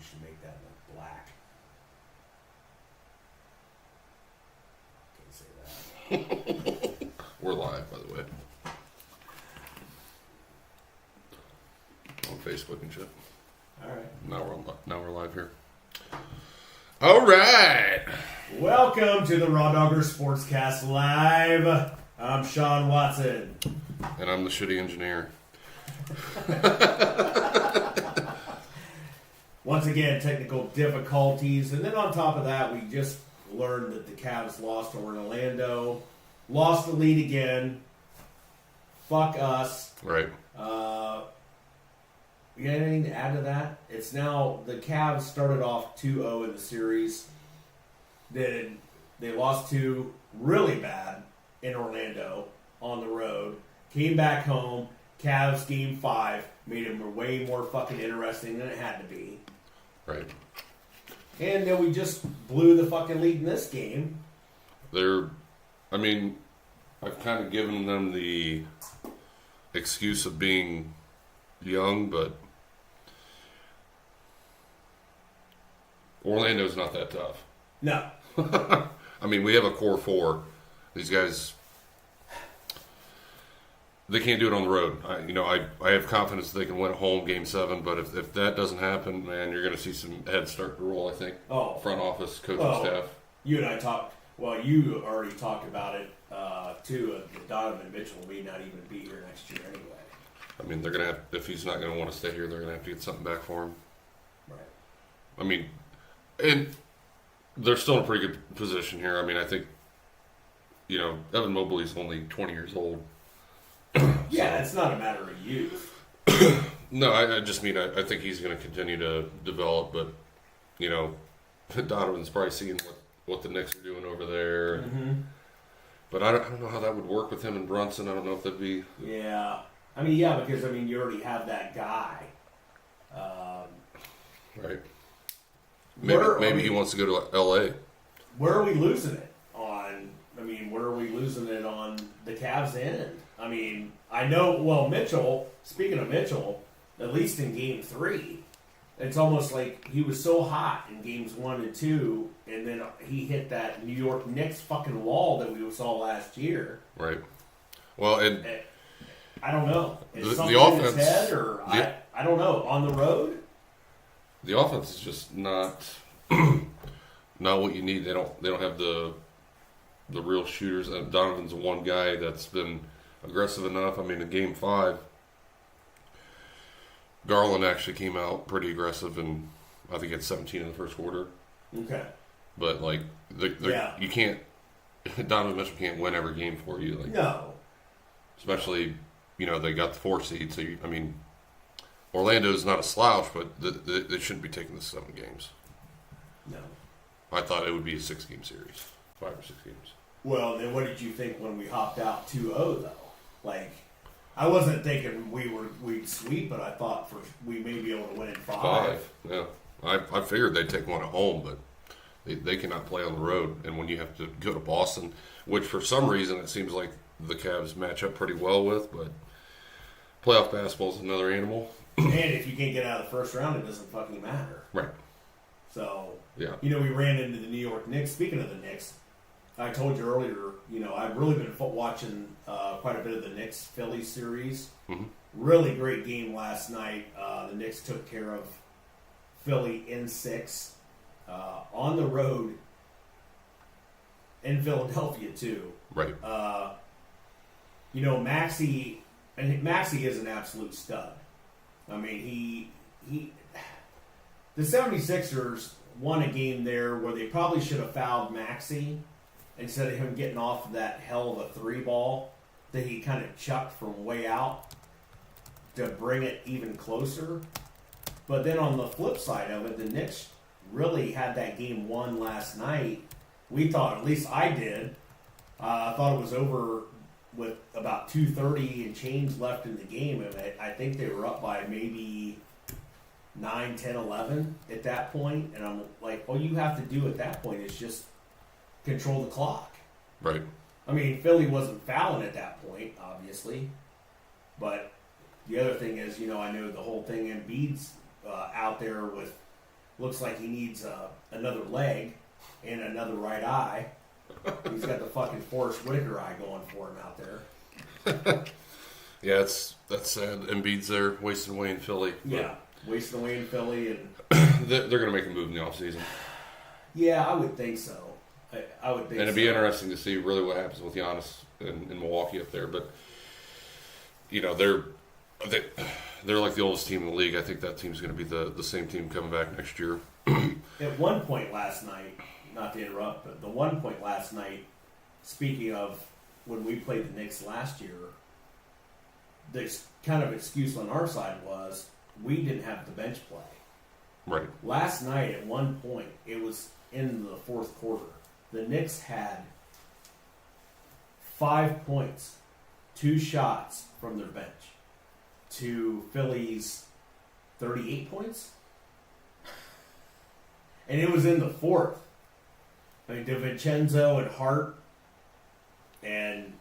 We should make that like black. Can't say that. We're live, by the way. On Facebook and shit. All right. Now we're live here. All right. Welcome to the RawDawgers Sportscast Live. I'm Sean Watson. And I'm the shitty engineer. Once again, technical difficulties. And then on top of that, we just learned that the Cavs lost to Orlando. Lost the lead again. Fuck us. Right. You got anything to add to that? It's now, the Cavs started off 2-0 in the series. Then they lost 2 really bad in Orlando on the road. Came back home. Cavs game 5 made it way more fucking interesting than it had to be. Right. And then we just blew the fucking lead in this game. I've kind of given them the excuse of being young, but Orlando's not that tough. No. I mean, we have a core 4. These guys, they can't do it on the road. I have confidence they can win at home game 7, but if that doesn't happen, man, you're going to see some heads start to roll, I think. Oh. Front office, coaching staff. You and I talked, you already talked about it, too. Donovan Mitchell may not even be here next year anyway. I mean, they're going to have, if he's not going to want to stay here, they're going to have to get something back for him. Right. I mean, and they're still in a pretty good position here. I mean, I think, Evan Mobley's only 20 years old. Yeah, it's not a matter of youth. No, I just mean I think he's going to continue to develop, but, Donovan's probably seeing what the Knicks are doing over there. Mm-hmm. But I don't know how that would work with him and Brunson. I don't know if that'd be... Yeah. Because, you already have that guy. Right. Maybe he wants to go to L.A. Where are we losing it on? Where are we losing it on the Cavs' end? I know, Mitchell, speaking of Mitchell, at least in game 3, it's almost like he was so hot in games 1 and 2, and then he hit that New York Knicks fucking wall that we saw last year. Right. Well, and I don't know. Is something the offense, in his head, or I don't know. On the road, the offense is just not what you need. They don't have the real shooters. Donovan's one guy that's been aggressive enough. In game 5, Garland actually came out pretty aggressive, and I think he had 17 in the first quarter. Okay. But you can't. Donovan Mitchell can't win every game for you. No. Especially, they got the 4 seed. So Orlando's not a slouch, but they shouldn't be taking the 7 games. No. I thought it would be a 6-game series, 5 or 6 games. Well, then what did you think when we hopped out 2-0 though? I wasn't thinking we'd sweep, but I thought we may be able to win in 5. Yeah. I figured they'd take one at home, but they cannot play on the road. And when you have to go to Boston, which for some reason it seems like the Cavs match up pretty well with, but playoff basketball is another animal. And if you can't get out of the first round, it doesn't fucking matter. Right. So, yeah. We ran into the New York Knicks. Speaking of the Knicks, I told you earlier, I've really been watching quite a bit of the Knicks-Philly series. Mm-hmm. Really great game last night. The Knicks took care of Philly in 6. On the road in Philadelphia, too. Right. Maxey is an absolute stud. The 76ers won a game there where they probably should have fouled Maxey instead of him getting off of that hell of a 3 ball that he kind of chucked from way out to bring it even closer. But then on the flip side of it, the Knicks really had that game won last night. We thought, at least I did, I thought it was over with about 2:30 and change left in the game. And I think they were up by maybe 9, 10, 11 at that point. And I'm like, all you have to do at that point is just control the clock. Right. Philly wasn't fouling at that point, obviously. But the other thing is, I know the whole thing, Embiid's out there with looks like he needs another leg and another right eye. He's got the fucking Forrest Whitaker eye going for him out there. Yeah, that's sad. Embiid's there, wasting away in Philly. Yeah, wasting away in Philly, and they're going to make a move in the offseason. Yeah, I would think so. I would think so. And it'd be interesting to see really what happens with Giannis in Milwaukee up there. But, you know, they're like the oldest team in the league. I think that team's going to be the same team coming back next year. At one point last night, not to interrupt, but the one point last night, speaking of when we played the Knicks last year, the kind of excuse on our side was we didn't have the bench play. Right. Last night, at one point, it was in the fourth quarter. The Knicks had 5 points, 2 shots from their bench, to Philly's 38 points. And it was in the fourth. I mean, DiVincenzo and Hart and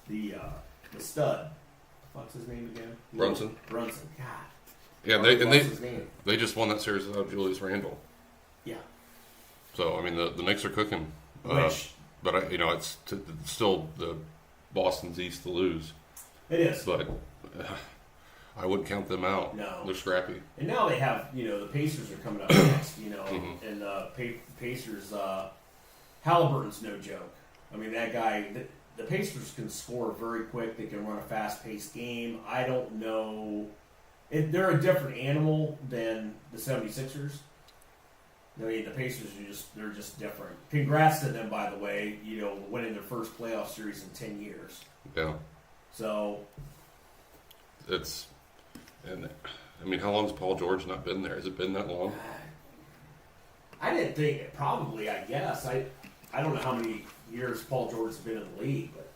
the stud. What's his name again? Brunson. Brunson. God. Yeah, His name? they just won that series without Julius Randle. Yeah. So I mean, the Knicks are cooking. Which, but it's still the Boston's East to lose. it is. But I wouldn't count them out. No. They're scrappy. And now they have, the Pacers are coming up next, Mm-hmm. and Pacers, Halliburton's no joke. I mean, that guy, the Pacers can score very quick. They can run a fast-paced game. I don't know. They're a different animal than the 76ers. I mean, the Pacers they're just different. Congrats to them, by the way, winning their first playoff series in 10 years. Yeah. So. And I mean, how long has Paul George not been there? Has it been that long? I didn't think it. Probably, I guess. I don't know how many years Paul George has been in the league, but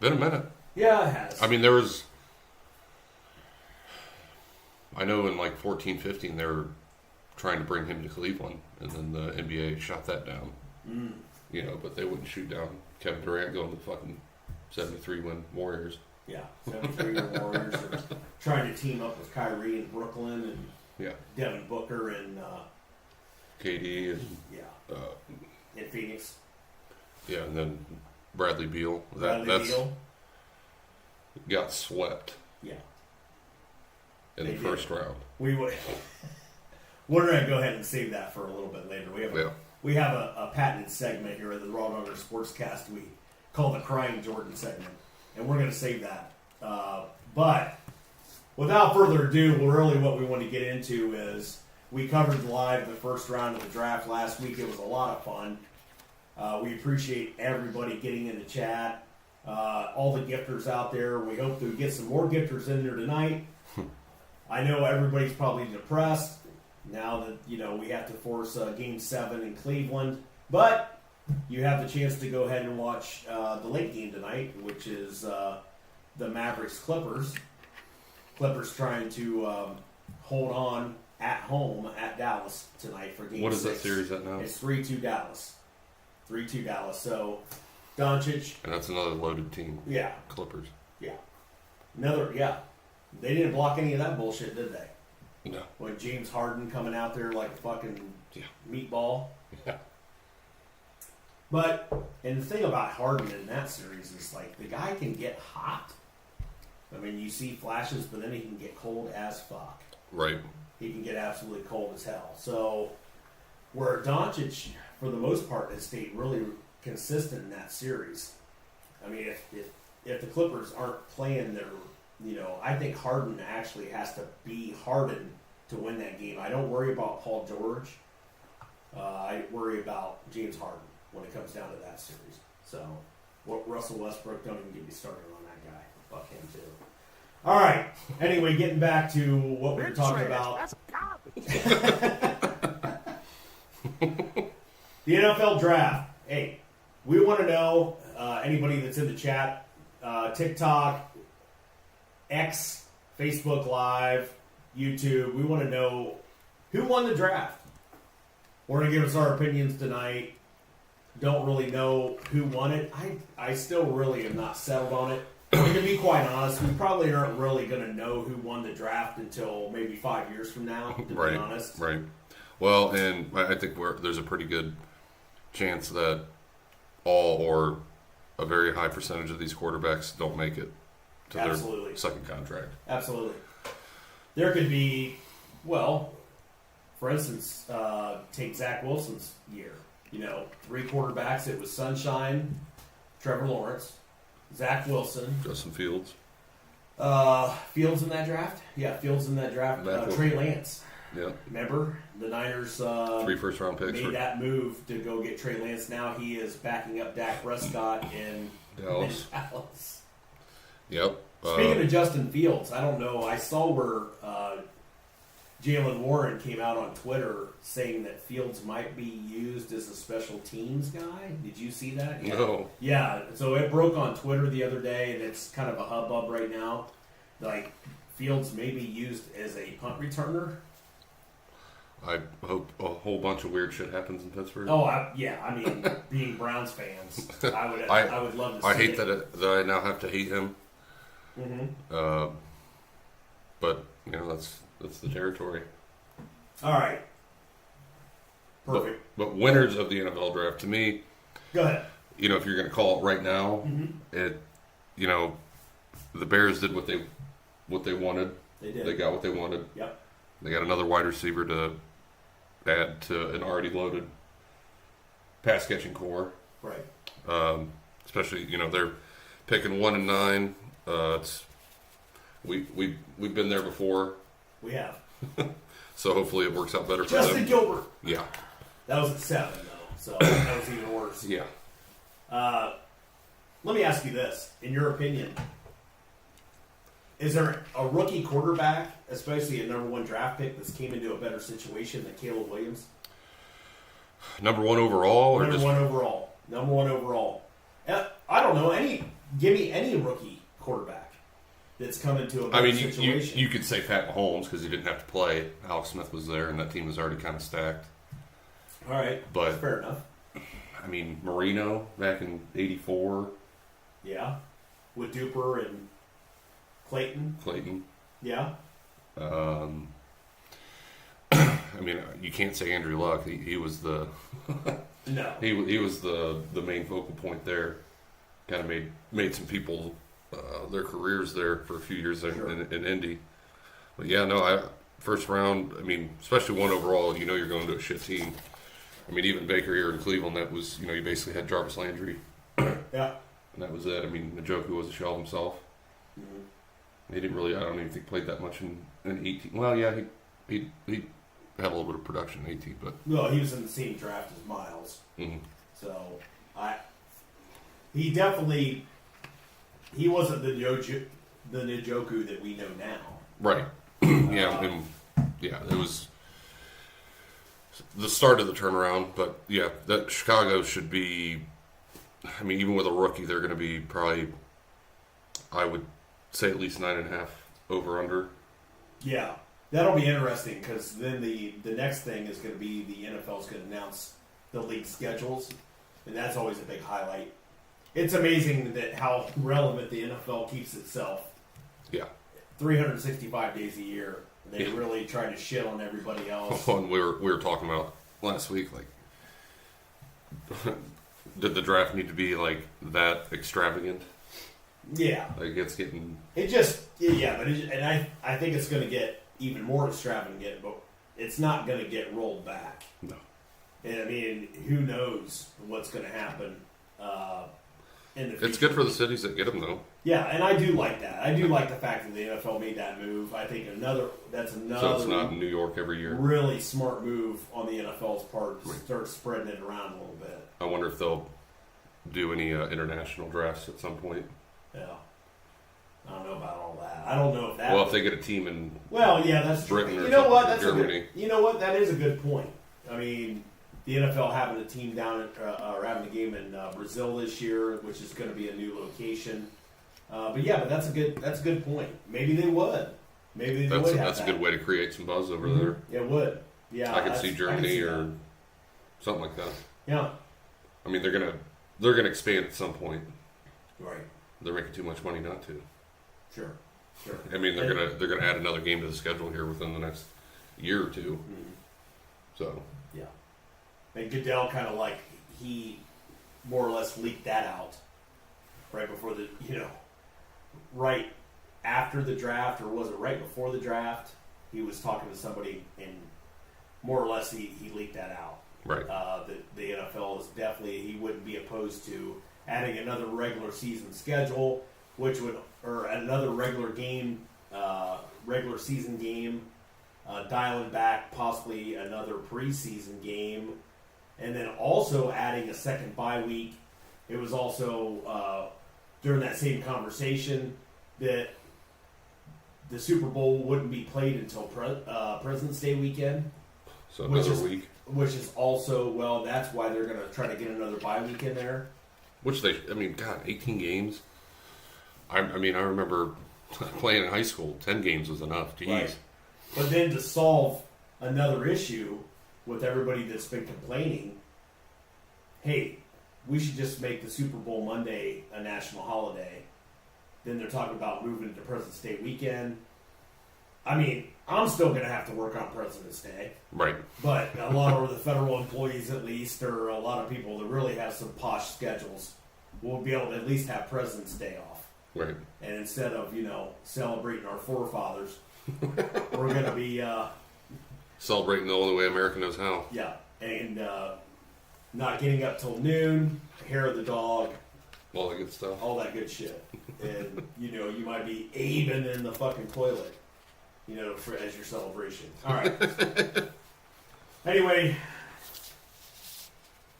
Been a minute. yeah, it has. I mean, there was. I know in like 14-15 they were trying to bring him to Cleveland, and then the NBA shot that down. But they wouldn't shoot down Kevin Durant going to the fucking 73-win Warriors. Yeah, 73 Warriors are trying to team up with Kyrie in Brooklyn and Yeah. Devin Booker and KD and in Phoenix. Yeah, and then Bradley Beal. Bradley Beal. Got swept. Yeah. In They the did. first round. We're going to go ahead and save that for a little bit later. We have a patented segment here at the RawDawgers Sportscast we call the Crying Jordan segment, and we're going to save that. But without further ado, really what we want to get into is we covered live the first round of the draft last week. It was a lot of fun. We appreciate everybody getting in the chat, all the gifters out there. We hope to get some more gifters in there tonight. I know everybody's probably depressed now that, we have to force Game 7 in Cleveland. But you have the chance to go ahead and watch the late game tonight, which is the Mavericks-Clippers. Clippers trying to hold on at home at Dallas tonight for Game 6. What is that series at now? It's 3-2 Dallas. 3-2 Dallas. So, Doncic. And that's another loaded team. Yeah. Clippers. Yeah. They didn't block any of that bullshit, did they? No. When James Harden coming out there like a fucking meatball. Yeah. And the thing about Harden in that series is like the guy can get hot. I mean, you see flashes, but then he can get cold as fuck. Right. He can get absolutely cold as hell. So, where Doncic, for the most part, has stayed really consistent in that series. I mean, if the Clippers aren't playing their, I think Harden actually has to be Harden to win that game. I don't worry about Paul George. I worry about James Harden when it comes down to that series. So, Russell Westbrook, don't even get me started on that guy. Fuck him too. All right. Anyway, getting back to what we were talking about. That's garbage. The NFL draft. Hey, we want to know, anybody that's in the chat, TikTok, X, Facebook Live, YouTube, we want to know who won the draft. We're going to give us our opinions tonight. Don't really know who won it. I still really am not settled on it. And to be quite honest, we probably aren't really going to know who won the draft until maybe 5 years from now, to Right. be honest. Right. Well, and I think there's a pretty good chance that all or a very high percentage of these quarterbacks don't make it to Absolutely. their second contract. Absolutely. There could be, well, for instance, take Zach Wilson's year. 3 quarterbacks. It was Sunshine, Trevor Lawrence, Zach Wilson, Justin Fields. Fields in that draft. Yeah, Fields in that draft. Trey Lance. Yeah. Remember the Niners 3 first-round picks. made that move to go get Trey Lance. Now he is backing up Dak Prescott in Dallas. Yep. Speaking of Justin Fields, I don't know. I saw where Jalen Warren came out on Twitter saying that Fields might be used as a special teams guy. Did you see that? Yeah. No. Yeah, so it broke on Twitter the other day, and it's kind of a hubbub right now. Like, Fields may be used as a punt returner. I hope a whole bunch of weird shit happens in Pittsburgh. Oh, I mean, being Browns fans, I would love to see I hate it. that I now have to hate him. Mm-hmm. But, that's the territory. All right. Perfect. But winners of the NFL draft, to me, Go ahead. if you're going to call it right now, the Bears did what they wanted. They did. They got what they wanted. Yep. They got another wide receiver to add to an already loaded pass catching core. Right. Especially, they're picking 1 and 9. We've been there before. We have. So hopefully it works out better for Justin them. Gilbert. Yeah. That was at 7, though, so that was even worse. Yeah. Let me ask you this. In your opinion, is there a rookie quarterback, especially a number 1 draft pick, that's came into a better situation than Caleb Williams? Number 1 overall? Or Number 1 overall. Number 1 overall. I don't know. Give me any rookie quarterback that's come into a better situation. You could say Pat Mahomes because he didn't have to play. Alex Smith was there, and that team was already kind of stacked. All right. But fair enough. Marino back in '84. Yeah. With Duper and Clayton. Yeah. You can't say Andrew Luck. He was the no. He was the main focal point there. Kind of made some people their careers there for a few years there in Indy. But yeah, no, first round. Especially 1 overall. You're going to a shit team. Even Baker here in Cleveland, that was you basically had Jarvis Landry. Yeah. And that was it. Njoku was a shell of himself. Mm-hmm. He didn't really. I don't even think played that much in 18. Well, yeah, he had a little bit of production in 18, but no, he was in the same draft as Miles. Mm-hmm. So he wasn't the Njoku that we know now. Right. It was the start of the turnaround. But yeah, that Chicago should be. Even with a rookie, they're going to be probably. I would say at least 9.5 over under. Yeah, that'll be interesting because then the next thing is going to be the NFL is going to announce the league schedules, and that's always a big highlight. It's amazing that how relevant the NFL keeps itself. Yeah. 365 days a year. They really try to shit on everybody else. And we were talking about last week, did the draft need to be that extravagant? Yeah. It's getting. It just I think it's going to get even more extravagant, but it's not going to get rolled back. No. And who knows what's going to happen in the future. It's good for the cities that get them, though. Yeah, and I do like that. I do like the fact that the NFL made that move. I think that's another. So it's not in New York every year. Really smart move on the NFL's part to start spreading it around a little bit. I wonder if they'll do any international drafts at some point. Yeah. I don't know about all that. I don't know if that. Well, if they get a team in. Well, yeah, that's true. Britain You know what? That's Germany. You know what? That is a good point. The NFL having a team down or having a game in Brazil this year, which is going to be a new location. But that's a good point. Maybe they would. That's a good way to create some buzz over there. It would. Yeah. I could see Germany or something like that. Yeah. They're gonna expand at some point. Right. they're making too much money not to. Sure. I mean, they're gonna add another game to the schedule here within the next year or two. Mhm. So Yeah. And Goodell kind of like, he more or less leaked that out right before right after the draft, or was it right before the draft? He was talking to somebody, and more or less he leaked that out. right, The NFL is definitely, he wouldn't be opposed to adding another regular season schedule, or another regular season game, dialing back possibly another preseason game, and then also adding a second bye week. It was also during that same conversation that the Super Bowl wouldn't be played until President's Day weekend. so another week. Which is also, well, that's why they're going to try to get another bye week in there. Which I mean, God, 18 games. I remember playing in high school. 10 games was enough. Jeez. Right. But then to solve another issue with everybody that's been complaining, hey, we should just make the Super Bowl Monday a national holiday. Then they're talking about moving to President's Day weekend. I mean, I'm still going to have to work on President's Day. Right. But a lot of the federal employees, at least, or a lot of people that really have some posh schedules, will be able to at least have President's Day off. Right. And instead of, celebrating our forefathers, we're going to be... Celebrating the only way America knows how. Yeah. And not getting up till noon, hair of the dog. All that good stuff. All that good shit. And, you might be Aben in the fucking toilet, as your celebration. All right. Anyway,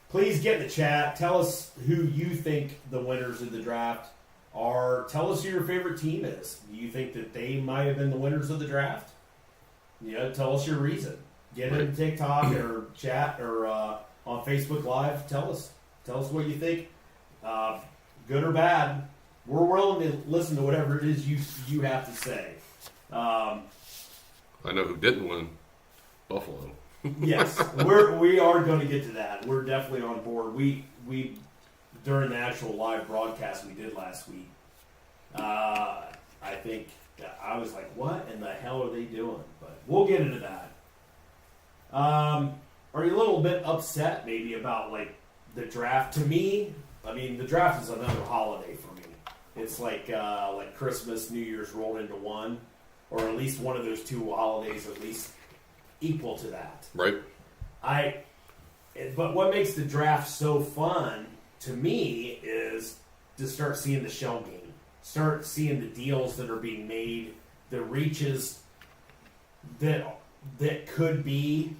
please get in the chat. Tell us who you think the winners of the draft are. Tell us who your favorite team is. Do you think that they might have been the winners of the draft? Tell us your reason. Get in TikTok or chat or on Facebook Live. Tell us what you think. Good or bad. We're willing to listen to whatever it is you have to say. I know who didn't win. Buffalo. Yes, we are going to get to that. We're definitely on board. We during the actual live broadcast we did last week, I think I was like, "What in the hell are they doing?" But we'll get into that. Are you a little bit upset maybe about like the draft? To me, I mean, the draft is another holiday for me. It's like Christmas, New Year's rolled into one, or at least one of those two holidays at least equal to that. Right. But what makes the draft so fun to me is to start seeing the shell game, start seeing the deals that are being made, the reaches that could be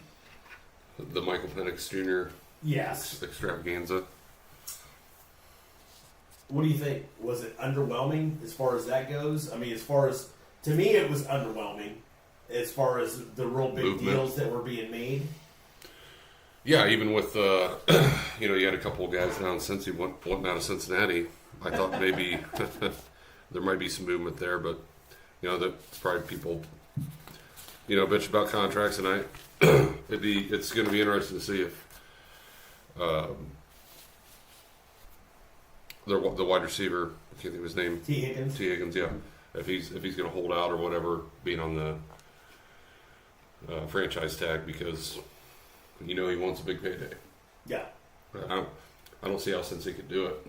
The Michael Penix Jr. Yes. extravaganza. What do you think? Was it underwhelming as far as that goes? I mean, to me, it was underwhelming as far as the real big Movement. deals that were being made. Yeah, even with, you had a couple of guys down since he went out of Cincinnati. I thought maybe there might be some movement there, but, that's probably people, bitch about contracts, and it's going to be interesting to see if the wide receiver, I can't think of his name. T. Higgins, yeah. If he's going to hold out or whatever, being on the franchise tag, because he wants a big payday. Yeah. I don't see how Cincy could do it.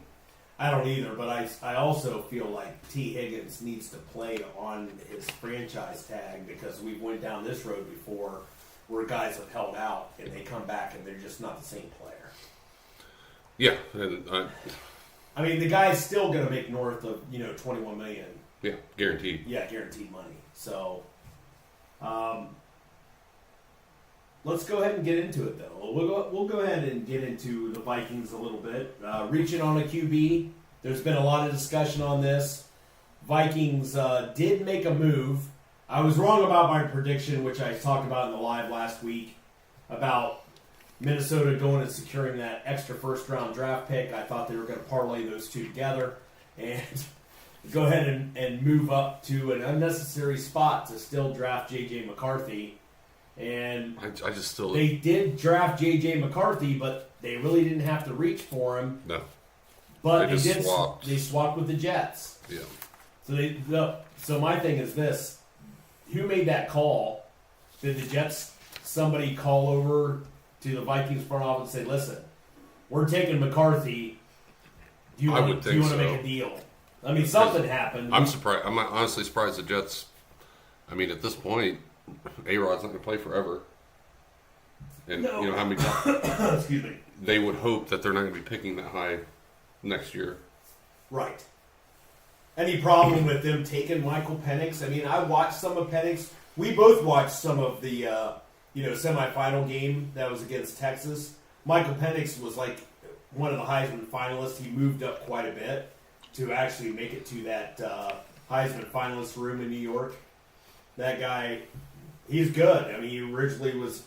I don't either, but I also feel like T. Higgins needs to play on his franchise tag, because we went down this road before where guys have held out and they come back and they're just not the same player. Yeah, and I mean, the guy's still going to make north of $21 million. Yeah, guaranteed. Yeah, guaranteed money. So, let's go ahead and get into it, though. We'll go ahead and get into the Vikings a little bit. Reaching on a QB. There's been a lot of discussion on this. Vikings did make a move. I was wrong about my prediction, which I talked about in the live last week, about Minnesota going and securing that extra first-round draft pick. I thought they were going to parlay those two together and go ahead and move up to an unnecessary spot to still draft J.J. McCarthy. And I just still... They did draft J.J. McCarthy, but they really didn't have to reach for him. No. But They they just did. swapped. They swapped with the Jets. Yeah. So my thing is this: who made that call? Did the Jets somebody call over to the Vikings front office and say, "Listen, we're taking McCarthy. Do you I want would to think so. make a deal?" I mean, something happened. I'm surprised. I'm honestly surprised the Jets. I mean, at this point, A-Rod's not going to play forever. And No. you know how many times Excuse me. they would hope that they're not going to be picking that high next year. Right. Any problem with them taking Michael Penix? I mean, I watched some of Penix. We both watched some of the semifinal game that was against Texas. Michael Penix was like one of the Heisman finalists. He moved up quite a bit to actually make it to that Heisman finalist room in New York. That guy, he's good. I mean, he originally was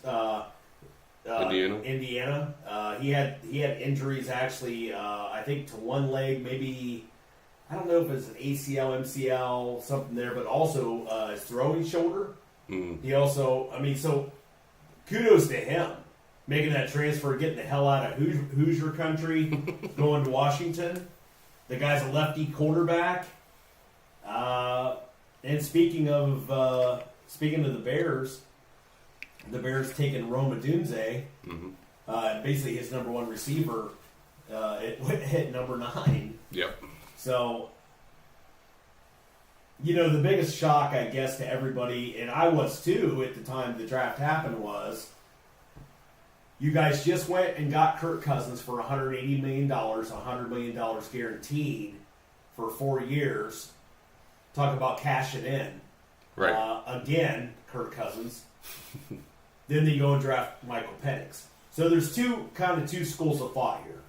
Indiana. He had injuries actually. I think to one leg, maybe. I don't know if it's an ACL, MCL, something there, but also his throwing shoulder. He also, I mean, so kudos to him making that transfer, getting the hell out of Hoosier country, going to Washington. The guy's a lefty quarterback. And speaking of the Bears taking Roma Dunze, basically his number one receiver, it hit number 9. Yep. So, the biggest shock, I guess, to everybody, and I was too at the time the draft happened, was you guys just went and got Kirk Cousins for $180 million, $100 million guaranteed for 4 years. Talk about cashing in. Right. Again, Kirk Cousins. Then they go and draft Michael Penix. So there's two schools of thought here,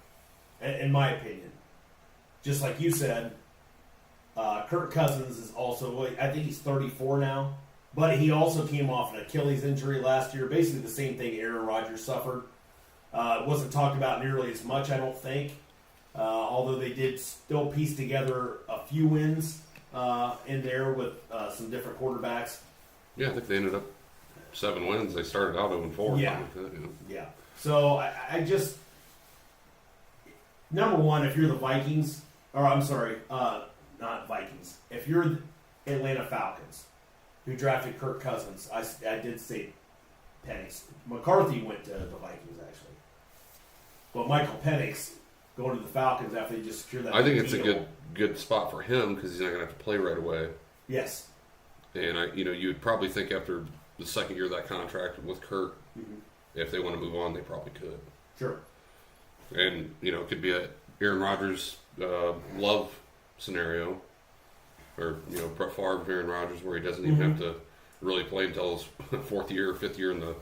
in my opinion. Just like you said, Kirk Cousins is also, I think he's 34 now, but he also came off an Achilles injury last year, basically the same thing Aaron Rodgers suffered. It wasn't talked about nearly as much, I don't think, although they did still piece together a few wins in there with some different quarterbacks. Yeah, I think they ended up 7 wins. They started out 0-4. Yeah. Like that, Yeah. So I just, number one, if you're the Vikings, or I'm sorry, not Vikings. If you're Atlanta Falcons, who drafted Kirk Cousins, I did say Penix. McCarthy went to the Vikings, actually. But Michael Penix going to the Falcons after they just secured that I think it's deal. a good spot for him because he's not going to have to play right away. Yes. And you would probably think after the second year of that contract with Kirk, if they want to move on, they probably could. Sure. And it could be a Aaron Rodgers love scenario, or Brett Favre, Aaron Rodgers, where he doesn't even have to really play until his 4th year or 5th year in the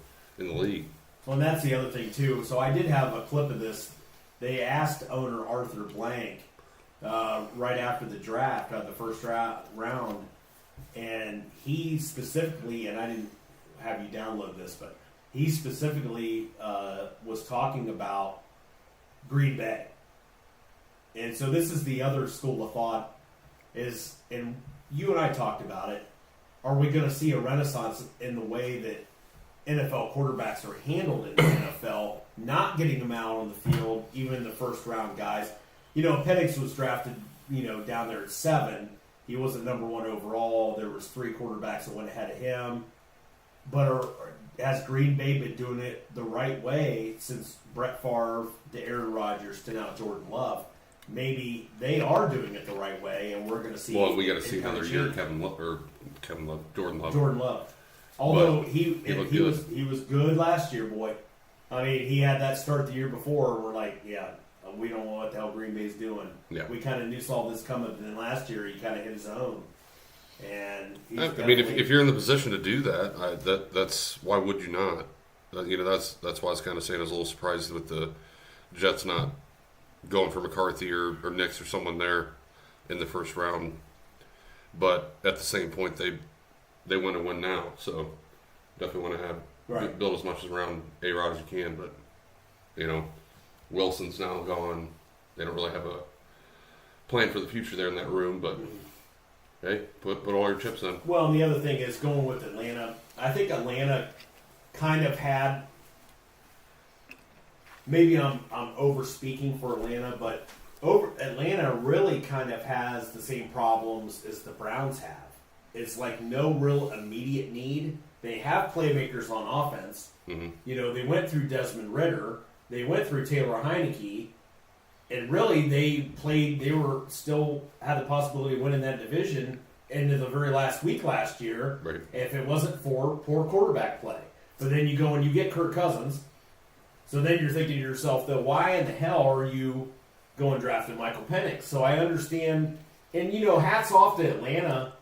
league. Well, and that's the other thing too. So I did have a clip of this. They asked owner Arthur Blank right after the draft, the first round, and he specifically, and I didn't have you download this, but he specifically was talking about Green Bay. And so this is the other school of thought is, and you and I talked about it, are we going to see a renaissance in the way that NFL quarterbacks are handled in the NFL, not getting them out on the field, even the first round guys? Penix was drafted, down there at 7. He wasn't number 1 overall. There was 3 quarterbacks that went ahead of him. But has Green Bay been doing it the right way since Brett Favre to Aaron Rodgers to now Jordan Love? Maybe they are doing it the right way, and we're going to see. Well, we got to see another year, Jordan Love. Jordan Love. Although But he was good last year, boy. I mean, he had that start the year before. We're like, yeah, we don't know what the hell Green Bay's doing. Yeah. We kind of saw this coming, but then last year he kind of hit his own. And I mean, if you're in the position to do that, that's why would you not? That's why I was kind of saying I was a little surprised with the Jets not going for McCarthy or Nix or someone there in the first round. But at the same point, they want to win now, so definitely want to have build as much around A-Rod as you can. But Wilson's now gone. They don't really have a plan for the future there in that room, but. Hey, put all your chips in. Well, and the other thing is going with Atlanta. I think Atlanta kind of had. Maybe I'm over speaking for Atlanta, but Atlanta really kind of has the same problems as the Browns have. It's like no real immediate need. They have playmakers on offense. Mm-hmm. You know, they went through Desmond Ridder. They went through Taylor Heineke. And really, they were still had the possibility of winning that division into the very last week last year. Right. If it wasn't for poor quarterback play. But then you go and you get Kirk Cousins. So then you're thinking to yourself, though, why in the hell are you going drafting Michael Penix? So I understand. And, you know, hats off to Atlanta.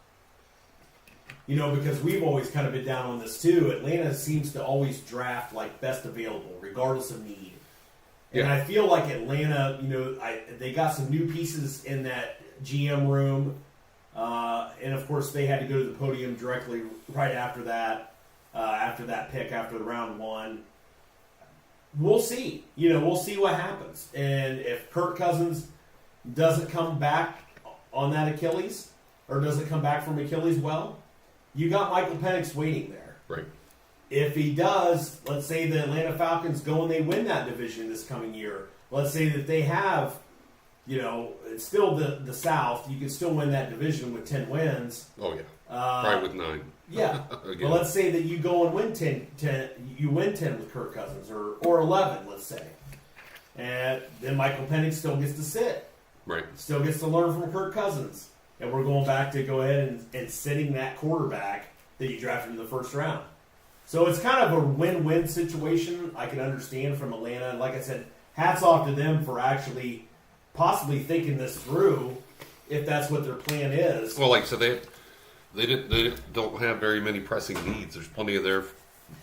You know, because we've always kind of been down on this too. Atlanta seems to always draft like best available, regardless of need. And Yeah. I feel like Atlanta, you know, they got some new pieces in that GM room. And, of course, they had to go to the podium directly right after that pick, after the round one. We'll see. You know, we'll see what happens. And if Kirk Cousins doesn't come back on that Achilles, or doesn't come back from Achilles well, you got Michael Penix waiting there. Right. If he does, let's say the Atlanta Falcons go and they win that division this coming year. Let's say that they have, you know, it's still the South. You can still win that division with 10 wins. Oh, yeah. Probably with 9. Yeah. Again. Well, let's say that you go and win 10, you win 10 with Kirk Cousins, or 11, let's say. And then Michael Penix still gets to sit. Right. Still gets to learn from Kirk Cousins. And we're going back to go ahead and sitting that quarterback that you drafted in the first round. So it's kind of a win-win situation. I can understand from Atlanta. And like I said, hats off to them for actually possibly thinking this through, if that's what their plan is. Well, like I said, they don't have very many pressing needs. There's plenty of there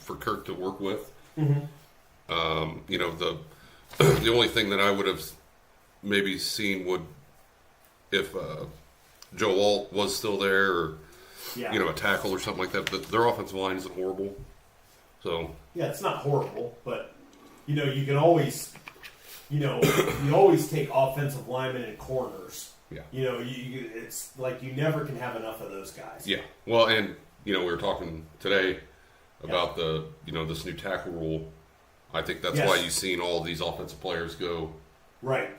for Kirk to work with. Mm-hmm. You know, the only thing that I would have maybe seen would, if Joe Alt was still there, or Yeah. you know, a tackle or something like that. But their offensive line isn't horrible. So Yeah, it's not horrible, but, you know, you can always, you know, you always take offensive linemen and corners. yeah, You know, it's like you never can have enough of those guys. yeah. Well, and you know, we were talking today about this new tackle rule. I think that's Yes. why you've seen all these offensive players go Right.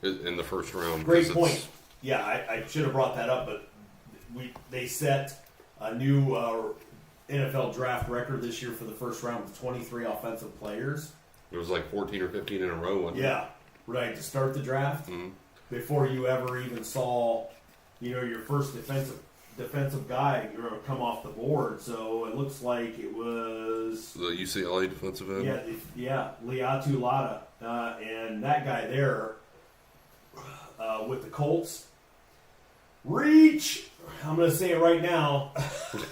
in the first round. Great 'cause point. Yeah, I should have brought that up, but they set a new NFL draft record this year for the first round with 23 offensive players. It was like 14 or 15 in a row. Wasn't it? Yeah, right, to start the draft. Mhm. Before you ever even saw, you know, your first defensive guy come off the board. So it looks like it was The UCLA defensive end. Liatu Lada, and that guy there with the Colts. Reach! I'm going to say it right now.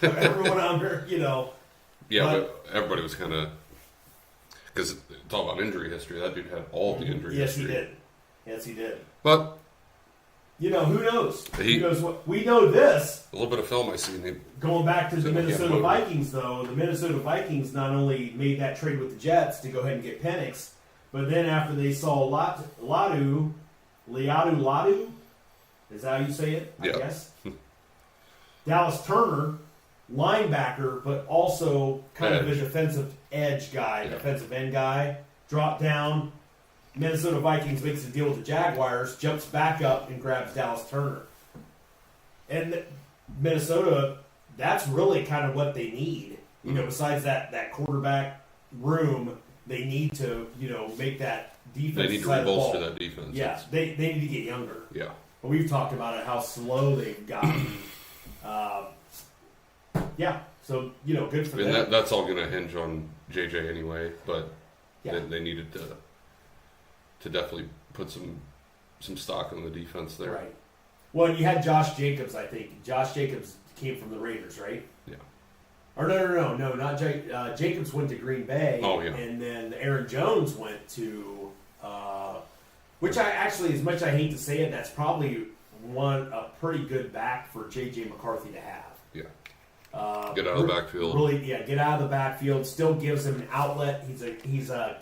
Everyone out there, you know. Yeah, but everybody was kind of, because talk about injury history. That dude had all the injury Yes, history. he did. Yes, he did. But You know, who knows? He- Who knows what? We know this. a little bit of film I seen. Going back to the Sounds like he had a Minnesota motor. Vikings, though, the Minnesota Vikings not only made that trade with the Jets to go ahead and get Penix, but then after they saw Liatu, is that how you say it? I Yeah. guess. Dallas Turner, linebacker, but also kind of a Edge. defensive edge guy, Yeah. defensive end guy, dropped down. Minnesota Vikings makes a deal with the Jaguars, jumps back up and grabs Dallas Turner. And Minnesota, that's really kind of what they need. You know, besides that quarterback room, they need to, you know, make that defense. They need to side of the ball. rebolster that defense. Yeah, It's- they need to get younger. yeah. We've talked about it, how slow they've gotten. Yeah, so, you know, good for And them. that's all going to hinge on JJ anyway. But Yeah. they needed to definitely put some stock on the defense there. Right. Well, and you had Josh Jacobs, I think. Josh Jacobs came from the Raiders, right? Yeah. Or no, not Jacobs went to Green Bay. Oh, yeah. And then Aaron Jones went to, which I actually, as much as I hate to say it, that's probably a pretty good back for J.J. McCarthy to have. Yeah. Get out of the backfield. Really, yeah, get out of the backfield. Still gives him an outlet. He's a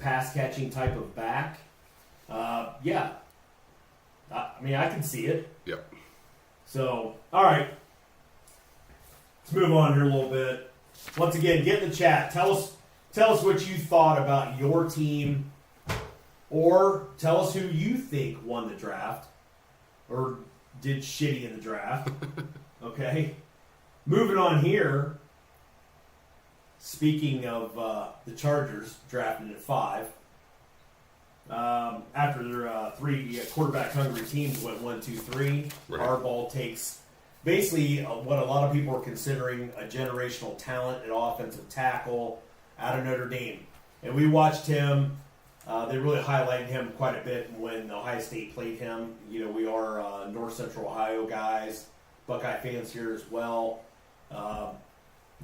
pass catching type of back. Yeah. I mean, I can see it. Yep. So, all right. Let's move on here a little bit. Once again, get in the chat. Tell us what you thought about your team Or tell us who you think won the draft or did shitty in the draft. Okay? Moving on here. Speaking of the Chargers drafting at 5, after their 3 quarterback-hungry teams went 1, 2, 3, Right. Harbaugh takes basically what a lot of people are considering a generational talent at offensive tackle out of Notre Dame. And we watched him. They really highlighted him quite a bit when Ohio State played him. You know, we are North Central Ohio guys, Buckeye fans here as well.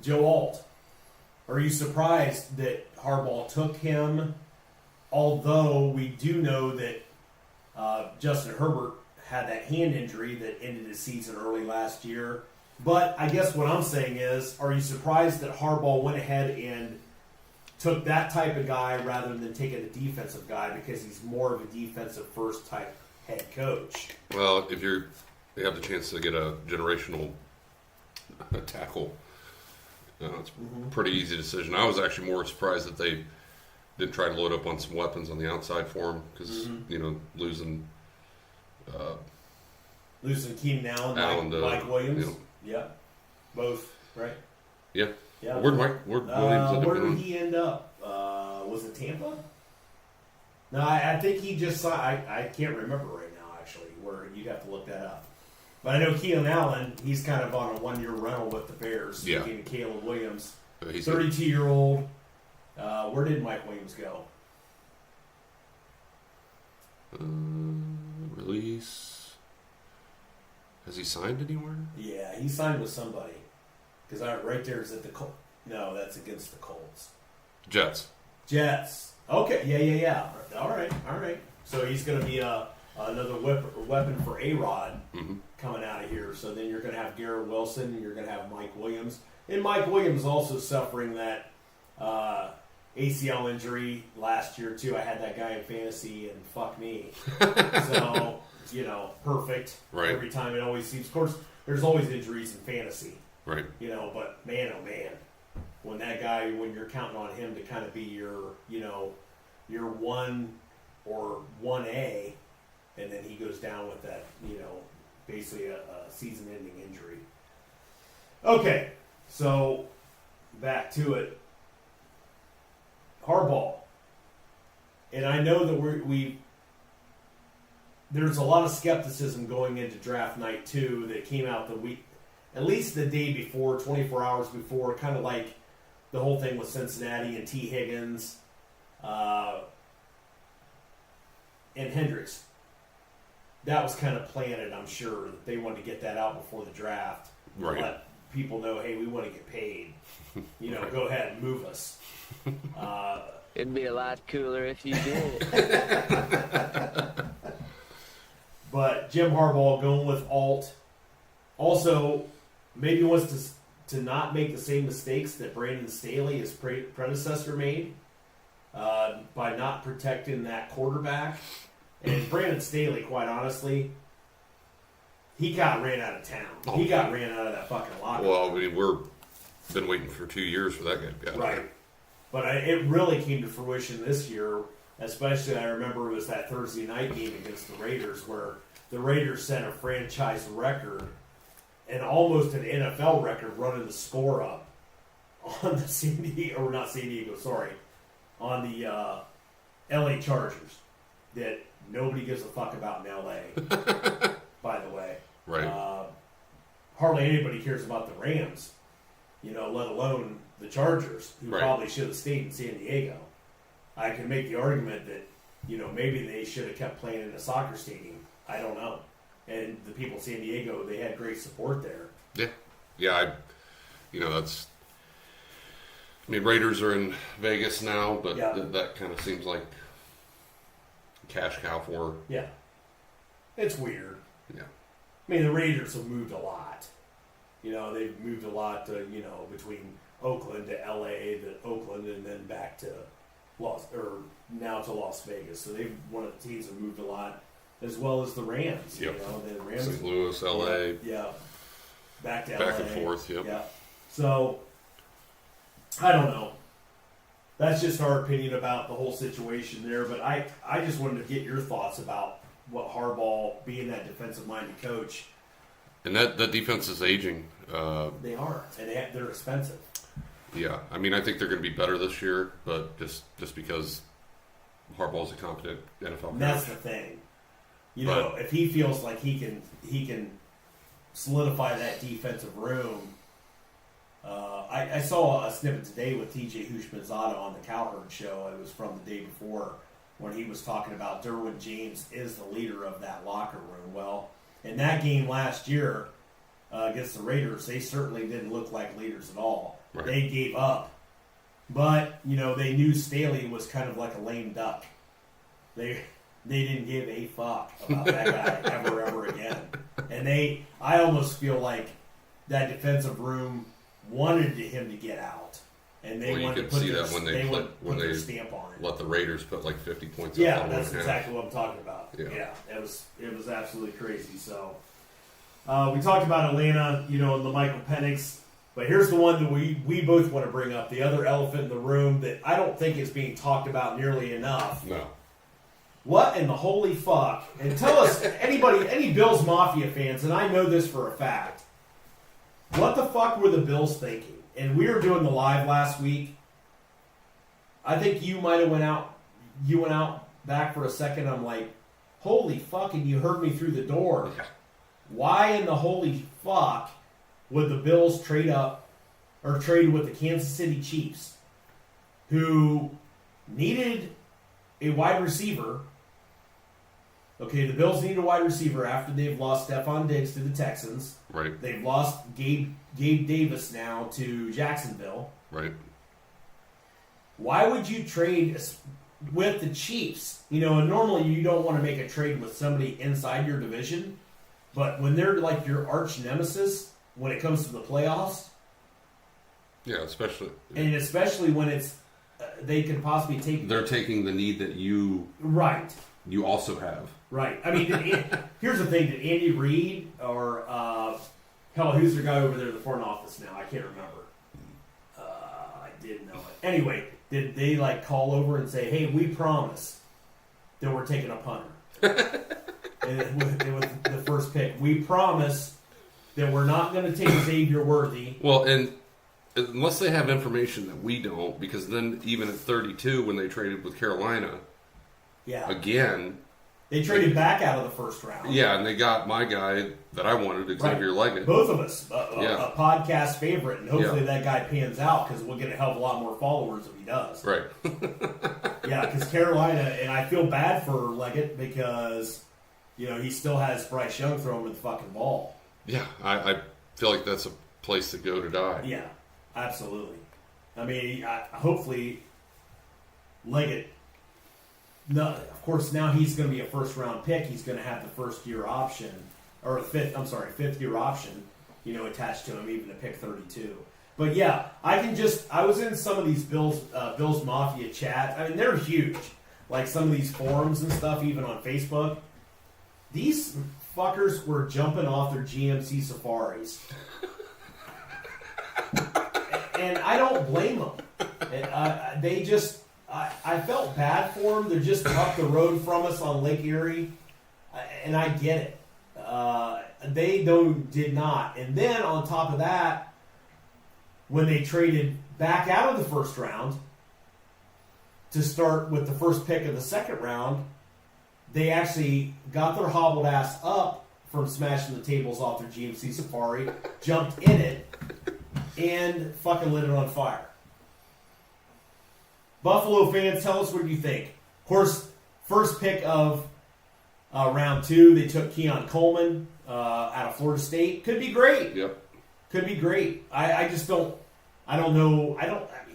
Joe Alt. Are you surprised that Harbaugh took him? Although we do know that Justin Herbert had that hand injury that ended his season early last year. But I guess what I'm saying is, are you surprised that Harbaugh went ahead and took that type of guy rather than taking a defensive guy because he's more of a defensive first type head coach? Well, if you have the chance to get a generational tackle, it's a pretty easy decision. I was actually more surprised that they didn't try to load up on some weapons on the outside for him because, losing Keenan Allen, Mike Williams. Yeah. Both, right? Yeah. Yeah. Where'd Williams end up where did going? he end up? Was it Tampa? No, I think he just saw. I can't remember right now, actually, where you'd have to look that up. But I know Keenan Allen, he's kind of on a 1-year rental with the Bears. Yeah. Speaking of Caleb Williams, He's 32-year-old. Where did Mike Williams go? Release. Has he signed anywhere? Yeah, he signed with somebody. Because right there is at the Colts. No, that's against the Colts. Jets. Okay, yeah. All right. So he's going to be another weapon for A-Rod coming out of here. So then you're going to have Garrett Wilson, and you're going to have Mike Williams. And Mike Williams also suffering that ACL injury last year, too. I had that guy in fantasy, and fuck me. So, perfect. Right. Every time it always seems. Of course, there's always injuries in fantasy. Right. But man, oh man, when that guy, when you're counting on him to kind of be your 1 or 1A, and then he goes down with that, basically a season-ending injury. Okay, so back to it. Harbaugh. And I know that there's a lot of skepticism going into draft night 2 that came out the week, at least the day before, 24 hours before, kind of like the whole thing with Cincinnati and T. Higgins and Hendricks. That was kind of planted, I'm sure, that they wanted to get that out before the draft. Right. Let people know, hey, we want to get paid. Right. Go ahead and move us. It'd be a lot cooler if you did. But Jim Harbaugh going with Alt. Also, maybe wants to not make the same mistakes that Brandon Staley, his predecessor, made by not protecting that quarterback. And Brandon Staley, quite honestly, he got ran out of town. He got ran out of that fucking locker. Well, we've been waiting for 2 years for that guy. Right. But it really came to fruition this year, especially I remember it was that Thursday night game against the Raiders where the Raiders set a franchise record and almost an NFL record running the score up on the on the LA Chargers that nobody gives a fuck about in LA, by the way. Right. Hardly anybody cares about the Rams, let alone the Chargers, who probably should have stayed in San Diego. I can make the argument that, maybe they should have kept playing in a soccer stadium. I don't know. And the people in San Diego, they had great support there. Yeah. Raiders are in Vegas now, but that kind of seems like cash cow for. Yeah. It's weird. Yeah. The Raiders have moved a lot. They've moved a lot to, between Oakland to LA, to Oakland, and then back to now to Las Vegas. So one of the teams have moved a lot, as well as the Rams. Yep. The Rams, St. Louis, LA. Yeah. Back to LA. Back and forth, yep. Yeah. So, I don't know. that's just our opinion about the whole situation there. But I just wanted to get your thoughts about what Harbaugh, being that defensive-minded coach. And that defense is aging. They are, and they're expensive. Yeah, I mean, I think they're going to be better this year, but just because Harbaugh's a competent NFL coach. That's the thing. You know, if he feels like he can solidify that defensive room. I saw a snippet today with TJ Hushmanzada on the Cowherd show. It was from the day before when he was talking about Derwin James is the leader of that locker room. Well, in that game last year against the Raiders, they certainly didn't look like leaders at all. Right. They gave up. But, you know, they knew Staley was kind of like a lame duck. They didn't give a fuck about that guy ever again. And I almost feel like that defensive room wanted him to get out. And they wanted to put their stamp on it. Let the Raiders put like 50 points up. Yeah, that's exactly what I'm talking about. Yeah, it was absolutely crazy. So we talked about Atlanta, you know, and the Michael Penix. But here's the one that we both want to bring up, the other elephant in the room that I don't think is being talked about nearly enough. No. What in the holy fuck? And tell us, any Bills Mafia fans, and I know this for a fact, what the fuck were the Bills thinking? And we were doing the live last week. I think you might have went out back for a second. I'm like, holy fuck, and you heard me through the door. Yeah. Why in the holy fuck would the Bills trade up or trade with the Kansas City Chiefs, who needed a wide receiver? Okay, the Bills need a wide receiver after they've lost Stephon Diggs to the Texans. Right. They've lost Gabe Davis now to Jacksonville. Right. Why would you trade with the Chiefs? You know, and normally you don't want to make a trade with somebody inside your division, but when they're like your arch nemesis when it comes to the playoffs. Yeah, especially. And especially when it's they could possibly take. They're taking the need that you also have. Right. I mean, here's the thing: did Andy Reid or hell, who's the guy over there in the front office now? I can't remember. I didn't know it. Anyway, did they like call over and say, "Hey, we promise that we're taking a punter"? And with the first pick, we promise that we're not going to take Xavier Worthy. Well, and unless they have information that we don't, because then even at 32, when they traded with Carolina, again, they traded back out of the first round. Yeah, and they got my guy that I wanted, Xavier Leggett. Both of us, a podcast favorite, and hopefully that guy pans out because we'll get a hell of a lot more followers if he does. Right. Yeah, because Carolina, and I feel bad for Leggett because, you know, he still has Bryce Young throwing him the fucking ball. Yeah, I feel like that's a place to go to die. Yeah, absolutely. I mean, hopefully Leggett. No, of course, now he's going to be a first-round pick. He's going to have the first-year option, or fifth-year option, you know, attached to him, even to pick 32. But yeah, I was in some of these Bills Mafia chats. I mean, they're huge. Like some of these forums and stuff, even on Facebook. These fuckers were jumping off their GMC Safaris. And I don't blame them. They just... I felt bad for them. They're just up the road from us on Lake Erie, and I get it. They did not. And then on top of that, when they traded back out of the first round to start with the first pick of the second round, they actually got their hobbled ass up from smashing the tables off their GMC Safari, jumped in it, and fucking lit it on fire. Buffalo fans, tell us what you think. Of course, first pick of round 2, they took Keon Coleman out of Florida State. Could be great. Yep. Could be great. I just don't. I don't know.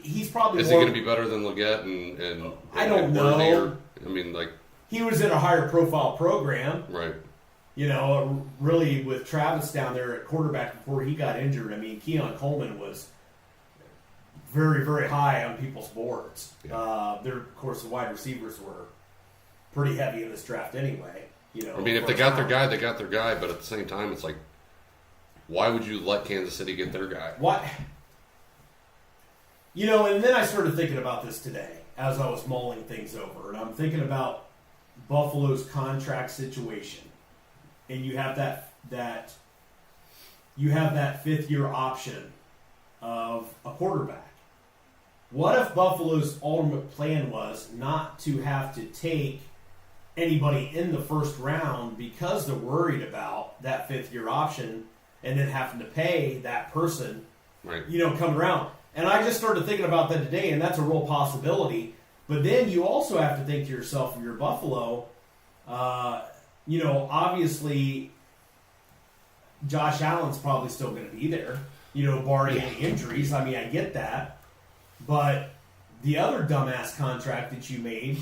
He's probably. Is he going to be better than Leggett and I don't Worthy know. I mean, like he was in a higher profile program. Right. You know, really with Travis down there at quarterback before he got injured. I mean, Keon Coleman was very, very high on people's boards. Yeah. Of course, the wide receivers were pretty heavy in this draft anyway. You know, I mean, if they got their guy, they got their guy. But at the same time, it's like, why would you let Kansas City get their guy? What? And then I started thinking about this today as I was mulling things over, and I'm thinking about Buffalo's contract situation, and you have that 5th-year option of a quarterback. What if Buffalo's ultimate plan was not to have to take anybody in the first round because they're worried about that 5th-year option and then having to pay that person, right? Come around. And I just started thinking about that today, and that's a real possibility. But then you also have to think to yourself, if you're Buffalo, obviously Josh Allen's probably still going to be there, barring any injuries. I mean, I get that. But the other dumbass contract that you made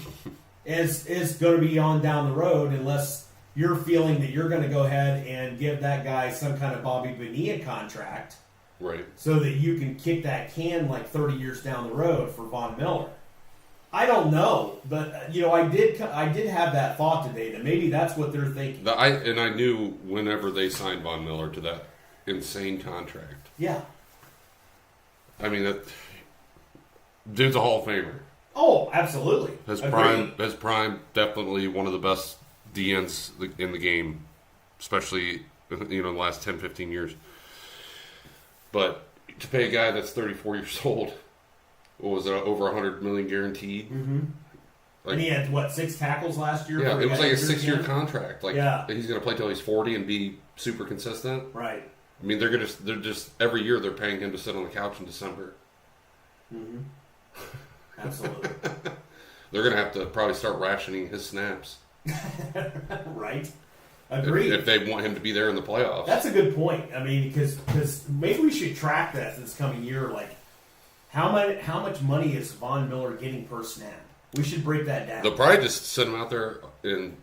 is going to be on down the road unless you're feeling that you're going to go ahead and give that guy some kind of Bobby Bonilla contract. Right. So that you can kick that can like 30 years down the road for Von Miller. I don't know, but I did have that thought today that maybe that's what they're thinking. I knew whenever they signed Von Miller to that insane contract. Yeah. I mean, that dude's a Hall of Famer. Oh, absolutely. His prime, definitely one of the best DNs in the game, especially in the last 10, 15 years. But to pay a guy that's 34 years old, what was it, over $100 million guaranteed? Mm-hmm. And he had, 6 tackles last year? Yeah, it was like a 6-year contract. Yeah. He's going to play till he's 40 and be super consistent. Right. I mean, they're just every year they're paying him to sit on the couch in December. Mm-hmm. Absolutely. They're going to have to probably start rationing his snaps. Right. Agreed. If they want him to be there in the playoffs. That's a good point. I mean, because maybe we should track that this coming year. Like, how much money is Von Miller getting per snap? We should break that down. They'll probably just send him out there in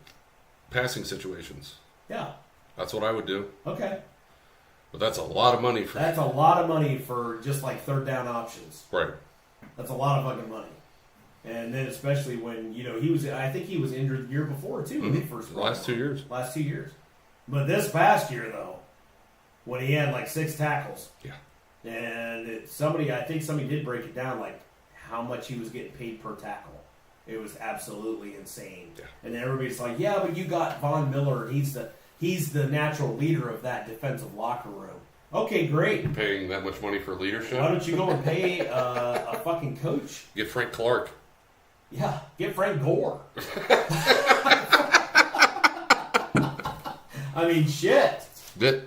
passing situations. Yeah. That's what I would do. Okay. But that's a lot of money That's a lot of money for just like third down options. Right. That's a lot of fucking money. And then especially when, I think he was injured the year before too when he first Last 2 years. Last 2 years. But this past year though, when he had 6 tackles. Yeah. And I think somebody did break it down like how much he was getting paid per tackle. It was absolutely insane. Yeah. And everybody's like, yeah, but you got Von Miller. He's the natural leader of that defensive locker room. Okay, great. You're paying that much money for leadership? Why don't you go and pay a fucking coach? Get Frank Clark. Yeah, get Frank Gore. I mean, shit.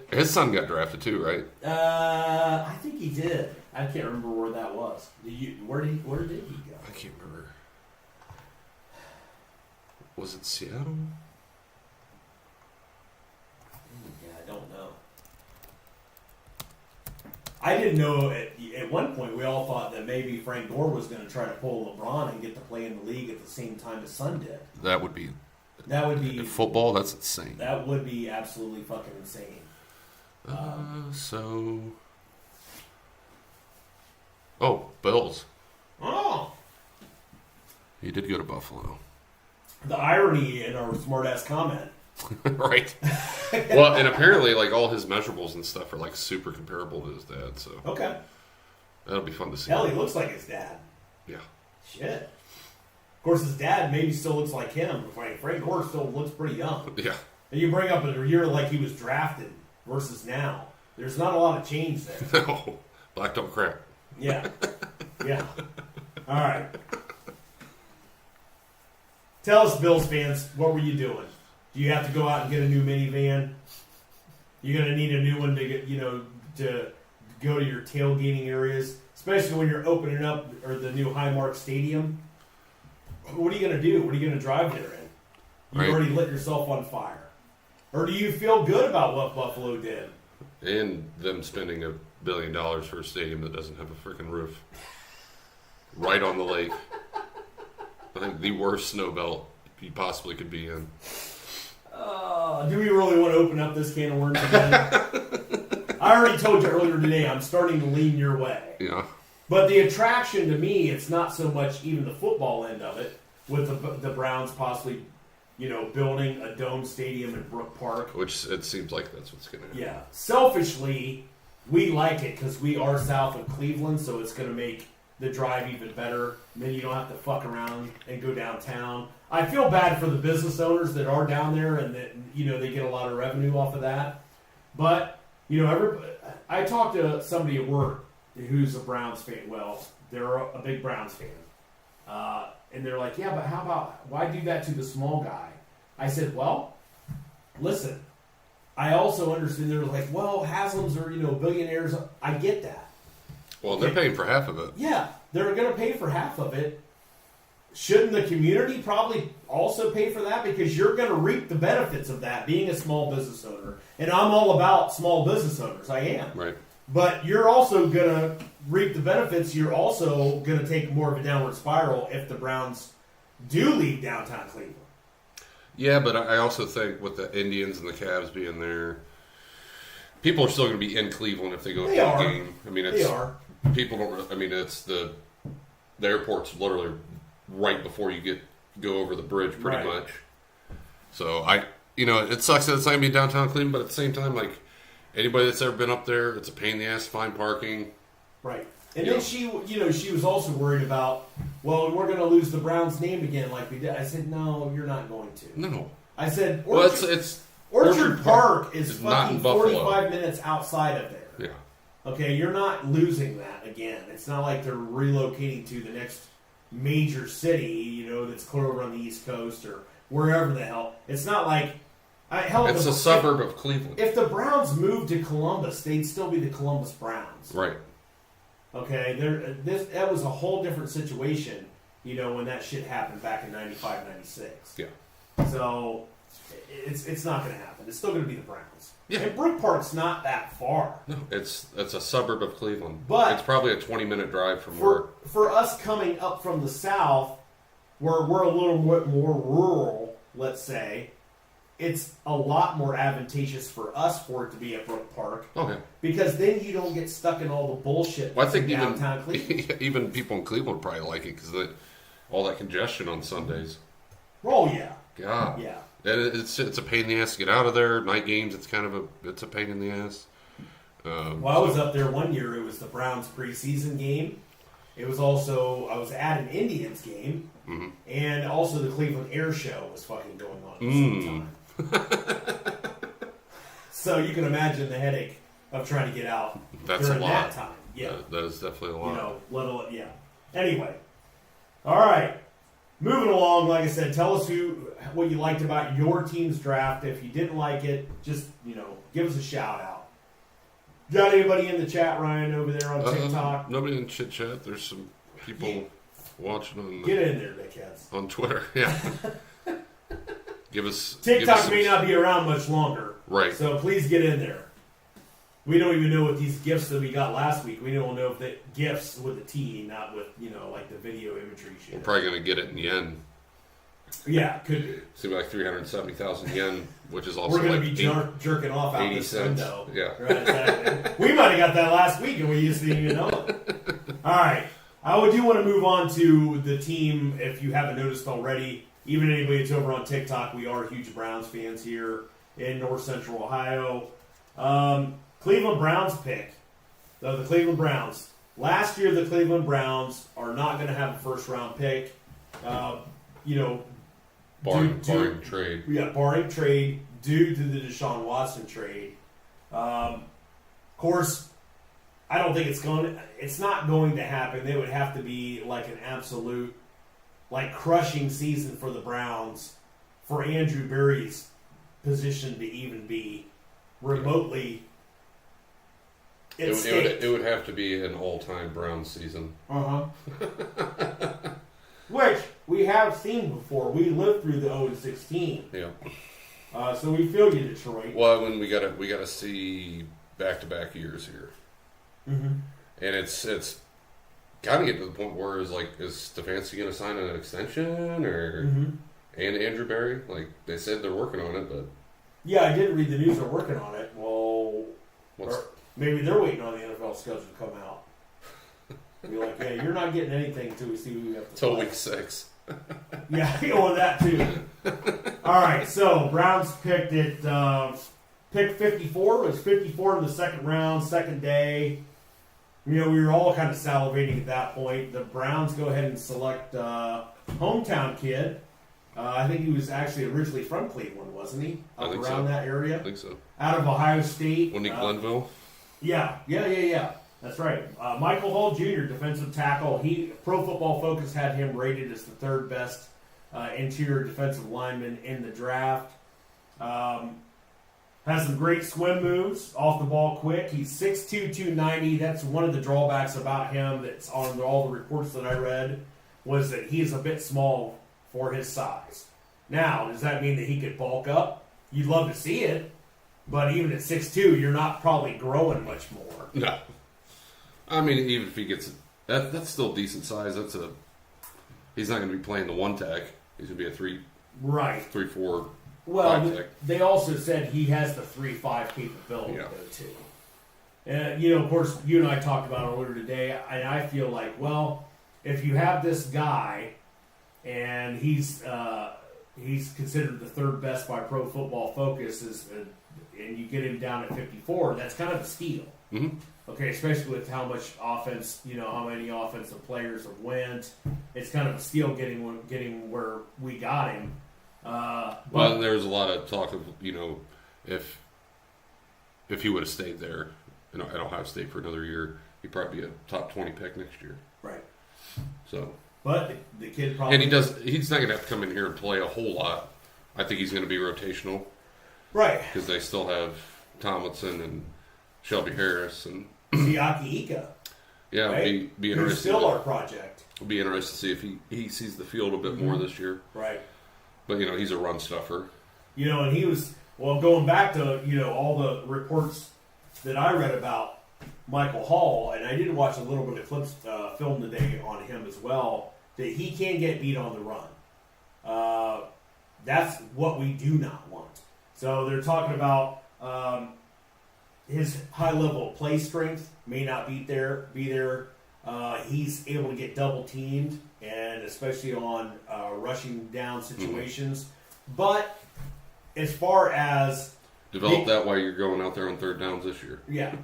His son got drafted too, right? I think he did. I can't remember where that was. Where did he go? I can't remember. Was it Seattle? Yeah, I don't know. I didn't know at one point we all thought that maybe Frank Gore was going to try to pull LeBron and get to play in the league at the same time his son did. That would be in football. That's insane. That would be absolutely fucking insane. Bills. Oh, He did go to Buffalo. the irony in our smart-ass comment. Right. Well, and apparently, all his measurables and stuff are super comparable to his dad. So Okay. that'll be fun to see. Hell, he looks like his dad. Yeah. Shit. Of course, his dad maybe still looks like him. Frank Gore still looks pretty young. Yeah. And you bring up a year like he was drafted versus now. There's not a lot of change there. No. Black don't crack. Yeah. Yeah. All right. Tell us, Bills fans, what were you doing? Do you have to go out and get a new minivan? You're going to need a new one to get, to go to your tailgating areas, especially when you're opening up the new Highmark Stadium. What are you going to do? What are you going to drive there in? You've already lit yourself on fire. Or do you feel good about what Buffalo did? And them spending $1 billion for a stadium that doesn't have a freaking roof. Right on the lake. I think the worst snow belt you possibly could be in. Do we really want to open up this can of worms again? I already told you earlier today I'm starting to lean your way. Yeah. But the attraction to me, it's not so much even the football end of it, with the Browns possibly, building a dome stadium in Brook Park. Which it seems like that's what's going to happen. Yeah. Selfishly, we like it because we are south of Cleveland, so it's going to make the drive even better. And then you don't have to fuck around and go downtown. I feel bad for the business owners that are down there and that, you know, they get a lot of revenue off of that. But, you know, I talked to somebody at work who's a Browns fan. Well, they're a big Browns fan. And they're like, yeah, but how about, why do that to the small guy? I said, well, listen, I also understand they're like, well, Haslams are, you know, billionaires. I get that. Well, they're paying for half of it. Yeah, they're going to pay for half of it. Shouldn't the community probably also pay for that? Because you're going to reap the benefits of that, being a small business owner. And I'm all about small business owners. I am. Right. But you're also going to reap the benefits. You're also going to take more of a downward spiral if the Browns do leave downtown Cleveland. Yeah, but I also think with the Indians and the Cavs being there, people are still going to be in Cleveland if they go to the game. I mean, they are. People don't. I mean, it's the airport's literally right before you go over the bridge, pretty much. So it sucks that it's not going to be downtown Cleveland, but at the same time, like anybody that's ever been up there, it's a pain in the ass to find parking. Right. And then she was also worried about, well, we're going to lose the Browns' name again like we did. I said, no, you're not going to. No. I said, Orchard Park is fucking fucking 45 minutes outside of there. Yeah. Okay, you're not losing that again. It's not like they're relocating to the next major city, you know, that's clear over on the East Coast or wherever the hell. It's not like... it's a suburb of Cleveland. If the Browns moved to Columbus, they'd still be the Columbus Browns. Right. Okay, that was a whole different situation, you know, when that shit happened back in 95, 96. Yeah. So, it's not going to happen. It's still going to be the Browns. Yeah. And Brook Park's not that far. No, it's a suburb of Cleveland. But it's probably a 20-minute drive from where... For us coming up from the south, where we're a little bit more rural, let's say, it's a lot more advantageous for us for it to be at Brook Park. Okay. Because then you don't get stuck in all the bullshit I think downtown Cleveland. Even people in Cleveland probably like it because all that congestion on Sundays. Oh, yeah. God. Yeah. And it's a pain in the ass to get out of there. Night games, it's a pain in the ass. Well, I was up there one year. It was the Browns preseason game. It was also, I was at an Indians game. Mm-hmm. And also the Cleveland Air Show was fucking going on at the same time. So you can imagine the headache of trying to get out during that time. Yeah. That is definitely a lot. You know, yeah. Anyway. All right. Moving along, like I said, tell us what you liked about your team's draft. If you didn't like it, just, you know, give us a shout out. Got anybody in the chat, Ryan, over there on TikTok? Nobody in Chit Chat. There's some people watching on Get in there, dickheads. On Twitter. Yeah. TikTok may not be around much longer. Right. So please get in there. We don't even know what these GIFs that we got last week. We don't know if the GIFs with a T, not with, you know, like the video imagery shit. We're probably going to get it in yen. Yeah, could be. Seems like 370,000 yen, which is also we're going to like be jerking off out this cents. window. Yeah. Right, exactly. We might have got that last week and we just didn't even know it. All right. I do want to move on to the team, if you haven't noticed already. Even anybody that's over on TikTok, we are huge Browns fans here in North Central Ohio. Cleveland Browns pick. The Cleveland Browns. Last year, the Cleveland Browns are not going to have a first-round pick. You know, barring trade. Yeah, barring trade due to the Deshaun Watson trade. Of course, I don't think it's not going to happen. They would have to be like an absolute, like, crushing season for the Browns for Andrew Berry's position to even be remotely. It would have to be an all-time Browns season. Which we have seen before. We lived through the 0-16. Yeah. So we feel you, Detroit. Well, when we gotta see back-to-back years here, mm-hmm. and it's kind of getting to the point where is Stefanski going to sign an extension or mm-hmm. and Andrew Berry? Like they said, they're working on it, but yeah, I did read the news. They're working on it. Well, maybe they're waiting on the NFL schedule to come out. Be like, hey, you're not getting anything until we see who we have to till play. week 6. Yeah, well, that too. All right, so Browns picked it. Pick 54. It was 54 in the second round, second day. we were all kind of salivating at that point. The Browns go ahead and select hometown kid. I think he was actually originally from Cleveland, wasn't he? I think around so. that area. I think so. Out of Ohio State. Wasn't he Glenville? Yeah. That's right. Michael Hall Jr., defensive tackle. Pro Football Focus had him rated as the third best interior defensive lineman in the draft. Has some great swim moves, off the ball quick. He's 6'2", 290. That's one of the drawbacks about him that's on all the reports that I read, was that he is a bit small for his size. Now, does that mean that he could bulk up? You'd love to see it, but even at 6'2", you're not probably growing much more. No. I mean, even if he gets that's still decent size. He's not going to be playing the one tech. He's going to be a 3-4. Well, they also said he has the 3.5 capability, though, too. And, of course, you and I talked about it earlier today, and I feel like, well, if you have this guy, and he's considered the third best by Pro Football Focus, and you get him down at 54, that's kind of a steal. Mm-hmm. Okay, especially with how much offense, how many offensive players have went. It's kind of a steal getting where we got him. Well, there was a lot of talk of, if he would have stayed there at Ohio State for another year, he'd probably be a top 20 pick next year. Right. So. But the kid probably... And he's not going to have to come in here and play a whole lot. I think he's going to be rotational. Right. Because they still have Tomlinson and Shelby Harris and... Siaki Ika. Yeah, right? be interesting. Who's still our project. It'll be interesting to see if he sees the field a bit more this year. Right. But, he's a run stuffer. And he was... Well, going back to, all the reports that I read about Michael Hall, and I did watch a little bit of clips filmed today on him as well, that he can get beat on the run. That's what we do not want. So they're talking about his high level of play strength may not be there. He's able to get double teamed, and especially on rushing down situations. Mm-hmm. But as far as develop that while you're going out there on third downs this year. Yeah.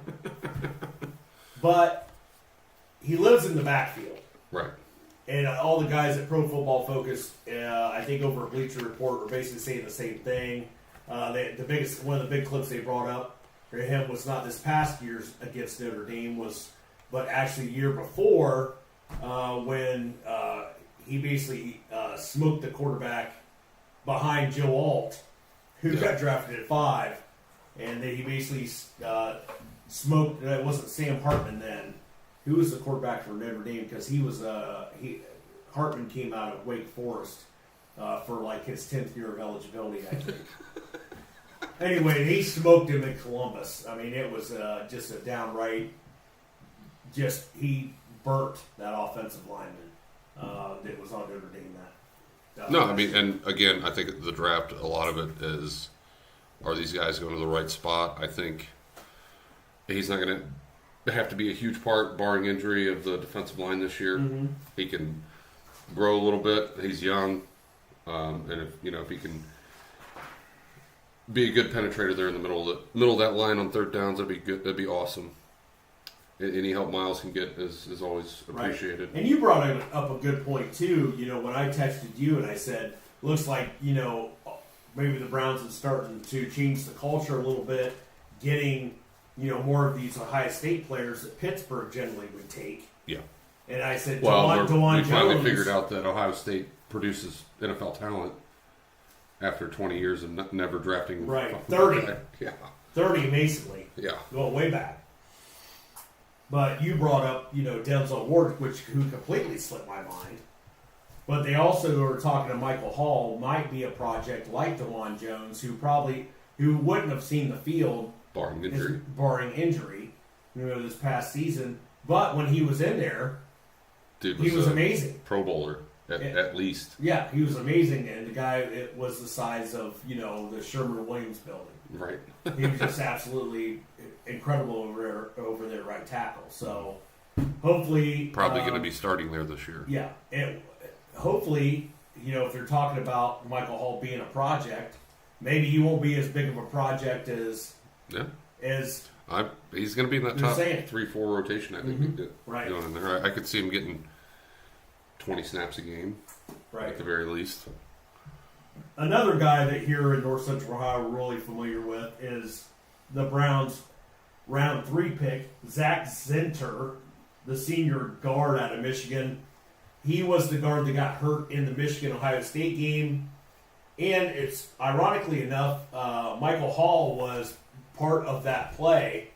But he lives in the backfield. Right. And all the guys at Pro Football Focus, I think over at Bleacher Report, were basically saying the same thing. One of the big clips they brought up for him was not this past year's against Notre Dame, but actually the year before when he basically smoked the quarterback behind Joe Alt, who got drafted at 5, and then he basically smoked. It wasn't Sam Hartman then. Who was the quarterback for Notre Dame? Because Hartman came out of Wake Forest for like his 10th year of eligibility, I think. Anyway, he smoked him in Columbus. I mean, it was just a downright. He burnt that offensive lineman that was on Notre Dame. No, I mean, and again, I think the draft, a lot of it is, are these guys going to the right spot? I think he's not going to have to be a huge part, barring injury, of the defensive line this year. Mm-hmm. He can grow a little bit. He's young, and if he can be a good penetrator there in the middle of that line on third downs, that'd be good. That'd be awesome. Any help Miles can get is always appreciated. Right. And you brought up a good point, too. When I texted you and I said, looks like, maybe the Browns are starting to change the culture a little bit, getting, more of these Ohio State players that Pittsburgh generally would take. Yeah. And I said, we DeJuan finally Jones figured out that Ohio State produces NFL talent after 20 years of never drafting. Right. 30. Yeah. 30 amazingly. Yeah. Going way back. But you brought up, Denzel Ward, who completely slipped my mind. But they also were talking to Michael Hall, might be a project like DeJuan Jones, who wouldn't have seen the field barring injury, this past season. But when he was in there, he was amazing. Pro Bowler at least. Yeah, he was amazing, and the guy was the size of the Sherman-Williams building. Right. He was just absolutely incredible over there right tackle. So hopefully, probably going to be starting there this year. Yeah, and hopefully, if they're talking about Michael Hall being a project, maybe he won't be as big of a project as He's going to be in that top 3-4 rotation, I think. Right. Going in there. I could see him getting 20 snaps a game, at the very least. Another guy that here in North Central Ohio we're really familiar with is the Browns' round 3 pick, Zach Zinter, the senior guard out of Michigan. He was the guard that got hurt in the Michigan-Ohio State game. And it's, ironically enough, Michael Hall was part of that play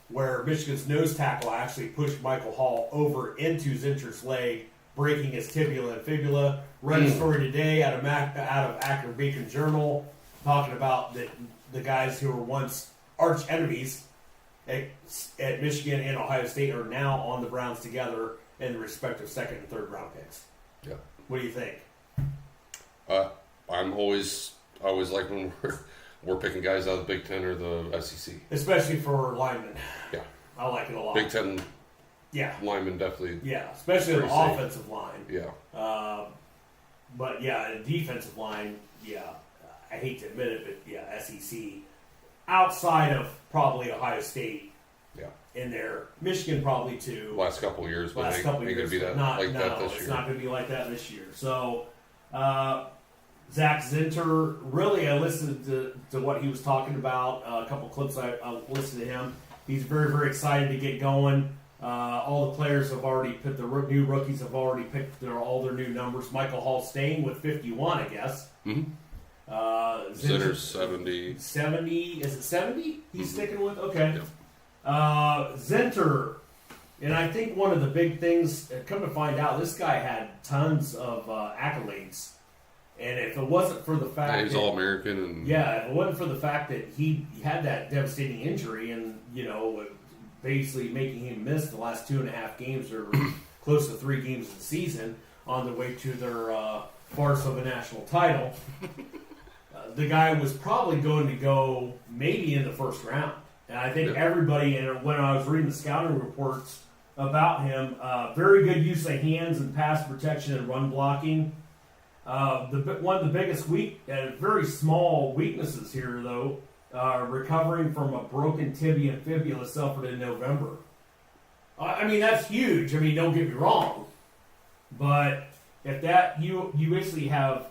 where Michigan's nose tackle actually pushed Michael Hall over into Zinter's leg, breaking his tibia and fibula. Read a story today out of Akron Beacon Journal talking about the guys who were once arch enemies at Michigan and Ohio State are now on the Browns together in the respective second and third round picks. Yeah. What do you think? I'm always like when we're picking guys out of the Big Ten or the SEC, especially for linemen. Yeah, I like it a lot. Big Ten. Yeah, linemen definitely. Yeah, especially on the offensive line. Yeah. But yeah, the defensive line. Yeah, I hate to admit it, but yeah, SEC outside of probably Ohio State. Yeah. In there, Michigan probably too. Last couple of years, but ain't gonna be that not, like no, that this year. It's not going to be like that this year. So, Zach Zinter, really, I listened to what he was talking about. A couple clips I listened to him. He's very, very excited to get going. All the players have already picked, the new rookies have already picked all their new numbers. Michael Hall staying with 51, I guess. Mm-hmm. Zinter's 70. 70, is it 70 he's sticking with? Okay. Yep. Zinter, and I think one of the big things, come to find out, this guy had tons of accolades. And if it wasn't for the fact he's All-American. And if it wasn't for the fact that he had that devastating injury and, basically making him miss the last 2.5 games or close to 3 games of the season on the way to their farce of a national title, the guy was probably going to go maybe in the first round. And I think everybody, and when I was reading the scouting reports about him, very good use of hands and pass protection and run blocking. One of the biggest very small weaknesses here, though, recovering from a broken tibia and fibula suffered in November. I mean, that's huge. I mean, don't get me wrong. But if that, you basically have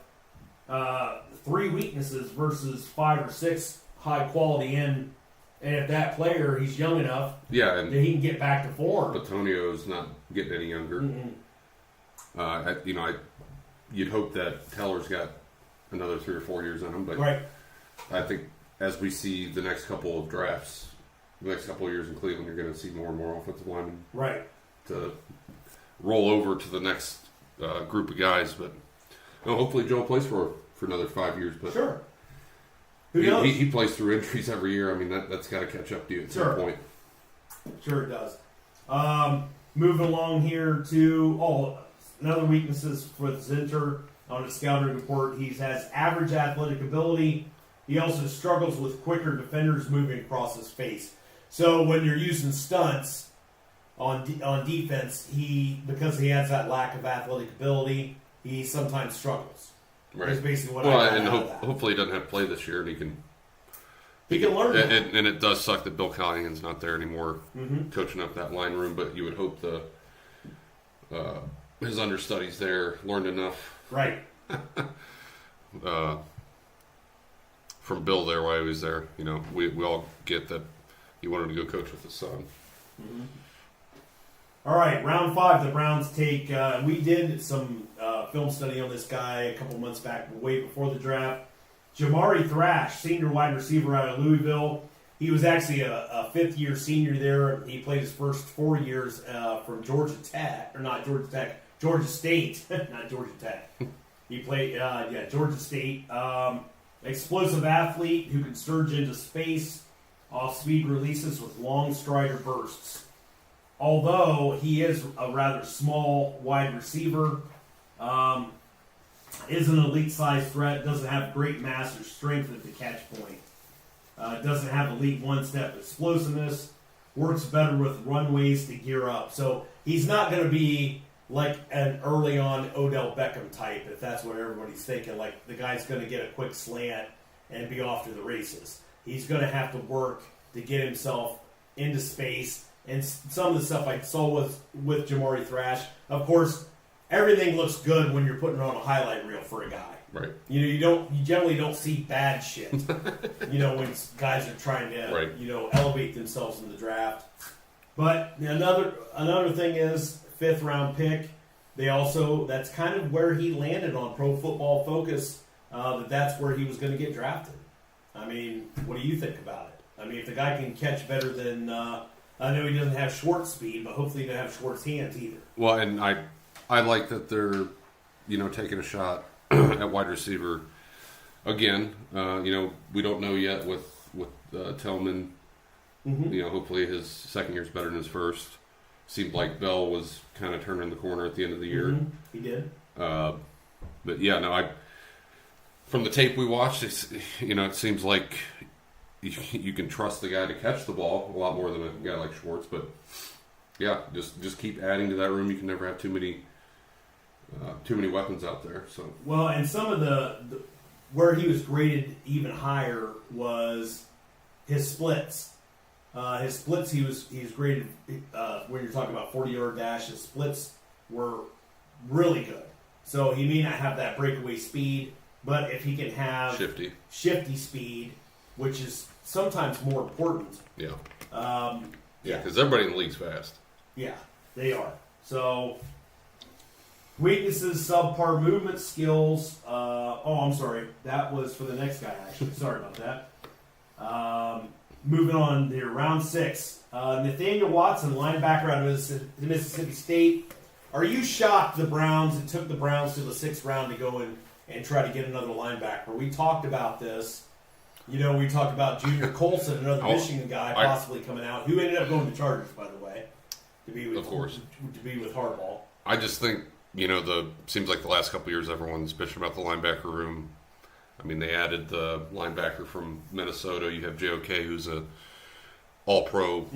3 weaknesses versus 5 or 6 high quality in. And if that player, he's young enough, and that he can get back to form. Antonio's not getting any younger. Mm-hmm. You'd hope that Teller's got another 3 or 4 years on him, but I think as we see the next couple of drafts, the next couple of years in Cleveland, you're going to see more and more offensive linemen to roll over to the next group of guys. But hopefully Joe plays for another 5 years. But sure. Who knows? He plays through injuries every year. I mean, that's got to catch up to you at some point. Sure it does. Moving along here to another weaknesses for Zinter on his scouting report. He has average athletic ability. He also struggles with quicker defenders moving across his face. So when you're using stunts on defense, because he has that lack of athletic ability, he sometimes struggles. Right. That's basically what I got out of that. Hopefully he doesn't have to play this year, and he can learn. And it does suck that Bill Callahan's not there anymore, coaching up that line room. But you would hope his understudies there learned enough, right? From Bill there while he was there. We all get that he wanted to go coach with his son. Mm-hmm. All right, round 5, the Browns take. We did some film study on this guy a couple months back, way before the draft. Jamari Thrash, senior wide receiver out of Louisville. He was actually a 5th-year senior there. He played his first 4 years from Georgia State, not Georgia Tech. He played, Georgia State. Explosive athlete who can surge into space, off-speed releases with long strider bursts. Although he is a rather small wide receiver, is an elite-sized threat, doesn't have great mass or strength at the catch point. Doesn't have elite one-step explosiveness, works better with runways to gear up. So he's not going to be like an early-on Odell Beckham type, if that's what everybody's thinking. Like the guy's going to get a quick slant and be off to the races. He's going to have to work to get himself into space. And some of the stuff I saw with Jamari Thrash, of course, everything looks good when you're putting on a highlight reel for a guy. Right. You generally don't see bad shit. When guys are trying to elevate themselves in the draft. But another thing is 5th round pick. That's kind of where he landed on Pro Football Focus. That's where he was going to get drafted. I mean, what do you think about it? I mean, if the guy can catch better than I know he doesn't have Schwartz speed, but hopefully he doesn't have Schwartz hands either. Well, and I like that they're taking a shot at wide receiver again. We don't know yet with Tillman. Mm-hmm. Hopefully his second year's better than his first. Seemed like Bell was kind of turning the corner at the end of the year. Mm-hmm. He did. But yeah, no, from the tape we watched, it seems like you can trust the guy to catch the ball a lot more than a guy like Schwartz. But yeah, just keep adding to that room. You can never have too many weapons out there. So well, and some of the where he was graded even higher was his splits. His splits, he was graded when you're talking about 40-yard dash. His splits were really good. So he may not have that breakaway speed, but if he can have shifty speed, which is sometimes more important. Yeah. Because everybody in the league's fast. Yeah, they are. So weaknesses, subpar movement skills. I'm sorry. That was for the next guy, actually. Sorry about that. Moving on to round 6. Nathaniel Watson, linebacker out of Mississippi State. Are you shocked it took the Browns to the 6th round to go and try to get another linebacker? We talked about this. We talked about Junior Colson, another Michigan guy possibly coming out, who ended up going to Chargers, by the way, to be with Harbaugh. I just think, seems like the last couple of years everyone's bitching about the linebacker room. I mean, they added the linebacker from Minnesota. You have JOK, who's a all-pro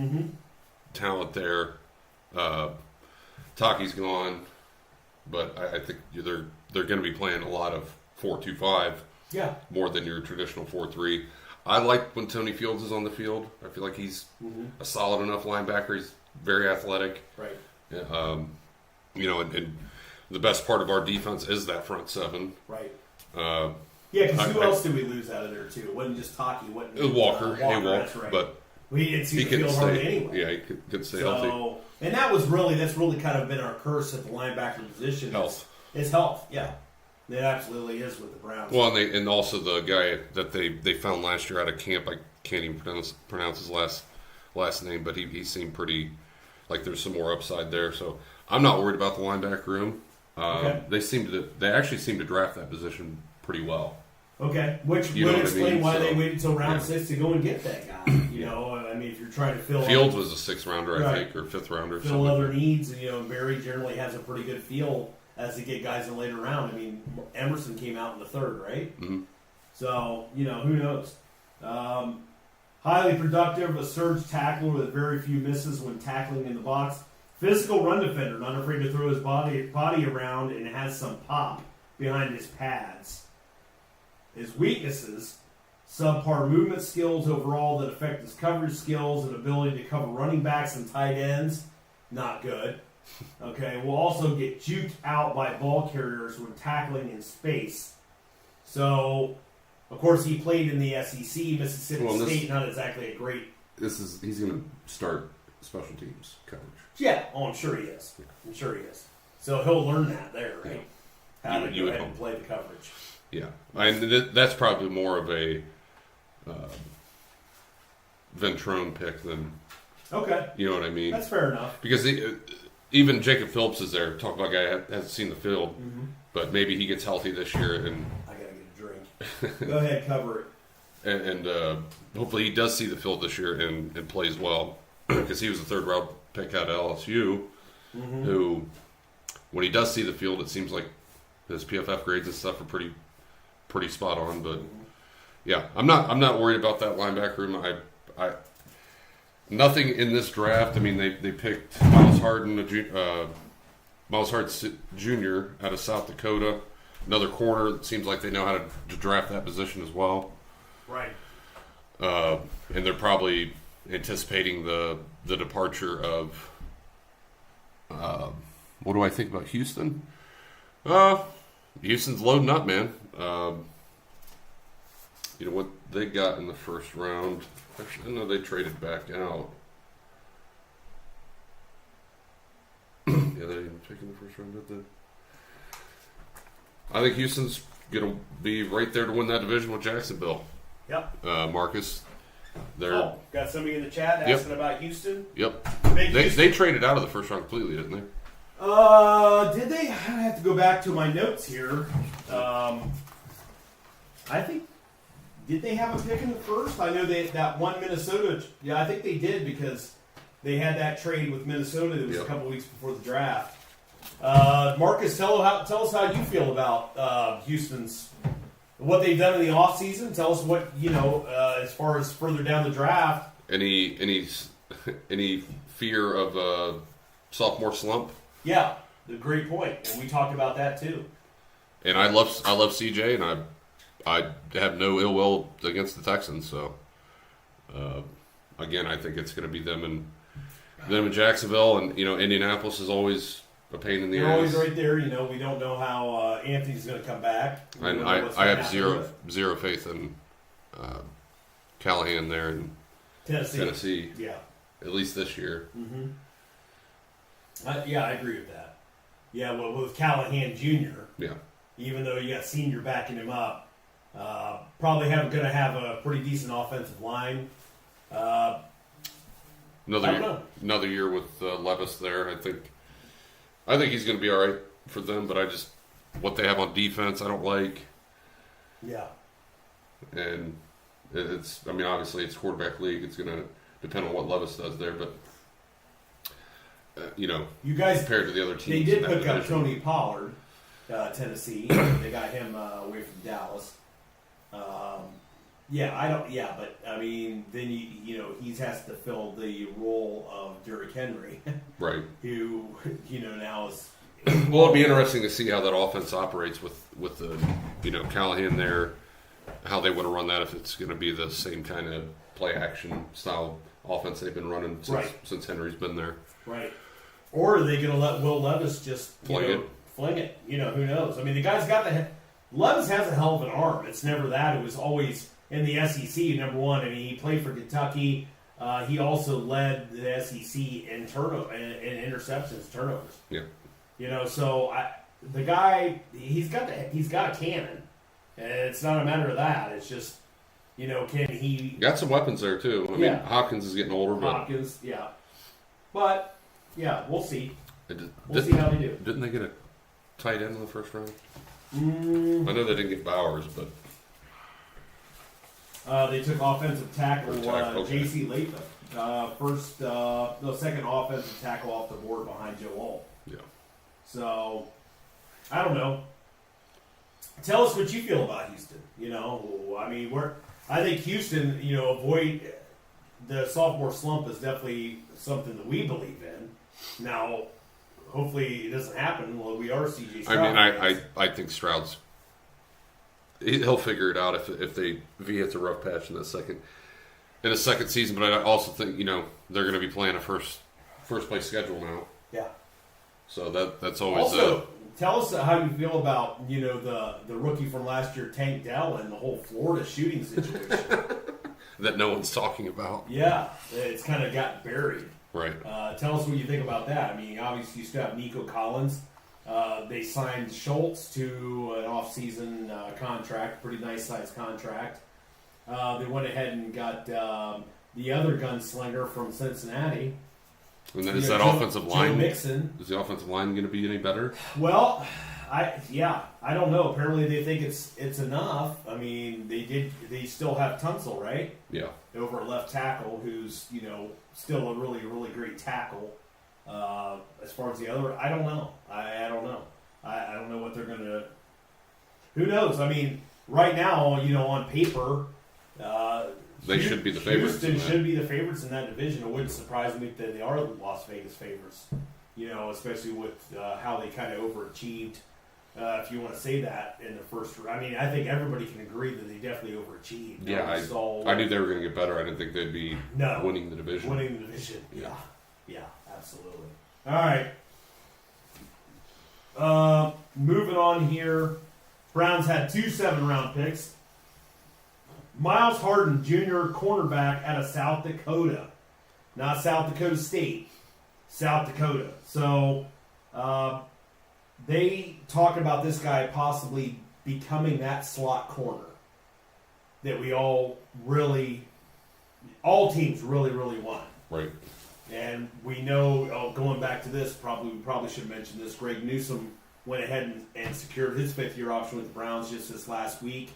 talent there. Taki's gone, but I think they're going to be playing a lot of 4-2-5. Yeah. More than your traditional 4-3. I like when Tony Fields is on the field. I feel like he's a solid enough linebacker. He's very athletic. Right. And the best part of our defense is that front 7. Right. Because who else did we lose out of there, too? It wasn't just Taki. It was Walker. That's right. But we didn't see the field hardly anyway. Yeah, he could stay healthy. And that's really kind of been our curse at the linebacker position. Health. It's health, yeah. It absolutely is with the Browns. Well, and also the guy that they found last year out of camp, I can't even pronounce his last name, but he seemed pretty like there's some more upside there. So I'm not worried about the linebacker room. Okay. They actually seem to draft that position pretty well. Okay, which would explain why they waited until round 6 to go and get that guy. If you're trying to fill Fields was a 6th rounder, I think, or 5th rounder. Fill other needs, and Barry generally has a pretty good feel as they get guys in the later round. I mean, Emerson came out in the 3rd, right? Mm-hmm. So, who knows? Highly productive, a surge tackler with very few misses when tackling in the box. Physical run defender, not afraid to throw his body around and has some pop behind his pads. His weaknesses, subpar movement skills overall that affect his coverage skills and ability to cover running backs and tight ends, not good. Okay, will also get juked out by ball carriers when tackling in space. So, of course, he played in the SEC, Mississippi State, not exactly a great... He's going to start special teams coverage. Yeah, I'm sure he is. Yeah. I'm sure he is. So he'll learn that there, right? Yeah. How to go ahead and play the coverage. Yeah, and that's probably more of a Ventrone pick than... Okay. You know what I mean? That's fair enough. Because even Jacob Phillips is there. Talk about a guy that hasn't seen the field, but maybe he gets healthy this year. And I gotta get a drink. Go ahead, cover it. And hopefully he does see the field this year and plays well, because he was the 3rd round pick out of LSU, who, when he does see the field, it seems like his PFF grades and stuff are pretty spot on. But yeah, I'm not worried about that linebacker room. I nothing in this draft. I mean, they picked Miles Harden, Miles Harden Jr. out of South Dakota, another corner. It seems like they know how to draft that position as well. Right. And they're probably anticipating the departure of. What do I think about Houston? Houston's loading up, man. You know what they got in the first round? Actually, I know they traded back out. Yeah, they didn't take in the first round, did they? I think Houston's going to be right there to win that division with Jacksonville. Yep. Marcus. Got somebody in the chat asking about Houston. Yep. Houston. They traded out of the first round completely, didn't they? Did they? I have to go back to my notes here. I think. Did they have a pick in the first? I know that one Minnesota. Yeah, I think they did because they had that trade with Minnesota that was a couple weeks before the draft. Marcus, tell us how you feel about Houston's what they've done in the offseason. Tell us what as far as further down the draft. Any fear of a sophomore slump? Yeah, a great point, and we talked about that too. And I love CJ, and I have no ill will against the Texans. So again, I think it's going to be them and Jacksonville, and Indianapolis is always a pain in the ass. They're always right there. We don't know how Anthony's going to come back. And I have zero faith in Callahan there in Tennessee. Yeah, at least this year. Mm-hmm. I agree with that. Yeah, well, with Callahan Jr. Yeah, even though you got senior backing him up, probably going to have a pretty decent offensive line. Another year with Levis there. I think he's going to be all right for them, but what they have on defense, I don't like. Yeah. And obviously it's quarterback league. It's going to depend on what Levis does there, but you guys compared to the other teams, they did pick up Tony Pollard, Tennessee. They got him away from Dallas. Then he has to fill the role of Derrick Henry, right? Who now is. Well, it'll be interesting to see how that offense operates with the Callahan there, how they want to run that, if it's going to be the same kind of play action style offense they've been running since Henry's been there, right? Or are they going to let Will Levis just fling it? Who knows? I mean, the guy's got Levis has a hell of an arm. It's never that. It was always in the SEC, number one. I mean, he played for Kentucky. He also led the SEC in interceptions, turnovers. Yeah. So the guy, he's got a cannon, and it's not a matter of that. It's just, can he? Got some weapons there too. I mean, Hopkins is getting older, but we'll see. We'll see how they do. Didn't they get a tight end in the first round? I know they didn't get Bowers, but they took offensive tackle okay. J.C. Latham. Second offensive tackle off the board behind Joe Alt. Yeah. So, I don't know. Tell us what you feel about Houston. I think Houston, avoid the sophomore slump is definitely something that we believe in. Now, hopefully it doesn't happen. Well, we are C.J. Stroud. I think Stroud's he'll figure it out if he hits a rough patch in his second season. But I also think they're going to be playing a first place schedule now. Yeah. So that's always also. Tell us how you feel about the rookie from last year, Tank Dell, and the whole Florida shooting situation that no one's talking about. Yeah, it's kind of got buried. Right. Tell us what you think about that. I mean, obviously you still have Nico Collins. They signed Schultz to an off-season contract, pretty nice-sized contract. They went ahead and got the other gunslinger from Cincinnati. And then is that offensive line? Joe Mixon. Is the offensive line going to be any better? Well, I don't know. Apparently they think it's enough. I mean, they still have Tunsil, right? Yeah. Over at left tackle, who's still a really, really great tackle. As far as the other, I don't know. I don't know. I don't know what they're going to. Who knows? I mean, right now, on paper, they should be the favorites. Houston should be the favorites in that division. It wouldn't surprise me that they are the Las Vegas favorites. Especially with how they kind of overachieved if you want to say that in the first. I mean, I think everybody can agree that they definitely overachieved. Yeah, I knew they were going to get better. I didn't think they'd be winning the division. Winning the division, yeah, absolutely. All right. Moving on here. Browns had 2 7-round picks. Miles Harden, junior cornerback out of South Dakota. Not South Dakota State. South Dakota. So, they talk about this guy possibly becoming that slot corner that we all teams really, really want. Right. And we know, going back to this, we probably should mention this. Greg Newsome went ahead and secured his 5th-year option with the Browns just this last week,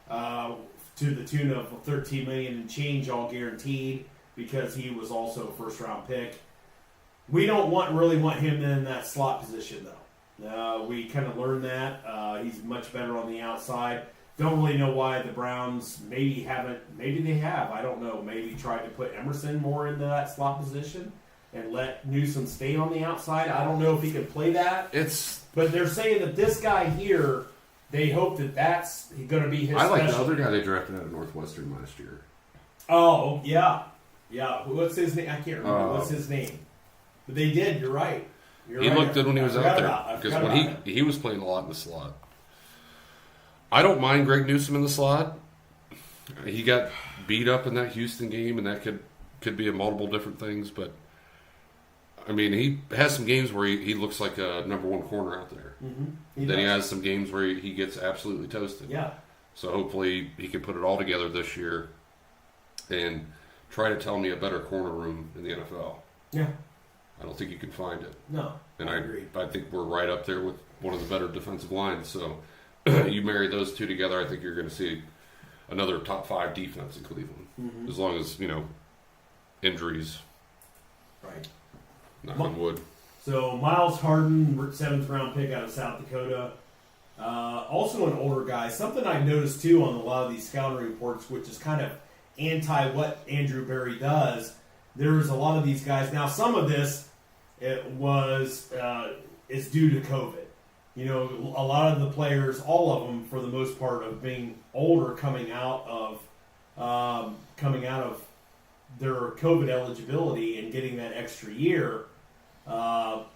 to the tune of $13 million and change, all guaranteed, because he was also a first-round pick. We don't really want him in that slot position, though. We kind of learned that. He's much better on the outside. Don't really know why the Browns maybe they have. I don't know. Maybe tried to put Emerson more into that slot position and let Newsome stay on the outside. I don't know if he can play that. But they're saying that this guy here, they hope that's going to be his I like specialty. the other guy they drafted out of Northwestern last year. Oh, yeah. Yeah. What's his name? I can't remember. What's his name? But they did. You're right. He looked good when he was out there. Because when he was playing a lot in the slot. I don't mind Greg Newsome in the slot. He got beat up in that Houston game, and that could be a multiple different things. But, I mean, he has some games where he looks like a number 1 corner out there. Mm-hmm. Then he has some games where he gets absolutely toasted. Yeah. So hopefully he can put it all together this year and try to tell me a better corner room in the NFL. Yeah. I don't think you can find it. No, and I agree. I think we're right up there with one of the better defensive lines. So you marry those two together, I think you're going to see another top 5 defense in Cleveland. Mm-hmm. As long as, injuries. Right. Knock on wood. So Miles Harden, 7th-round pick out of South Dakota. Also an older guy. Something I've noticed, too, on a lot of these scouting reports, which is kind of anti what Andrew Berry does. There's a lot of these guys. Now, some of this is due to COVID. A lot of the players, all of them, for the most part, of being older, coming out of their COVID eligibility and getting that extra year. But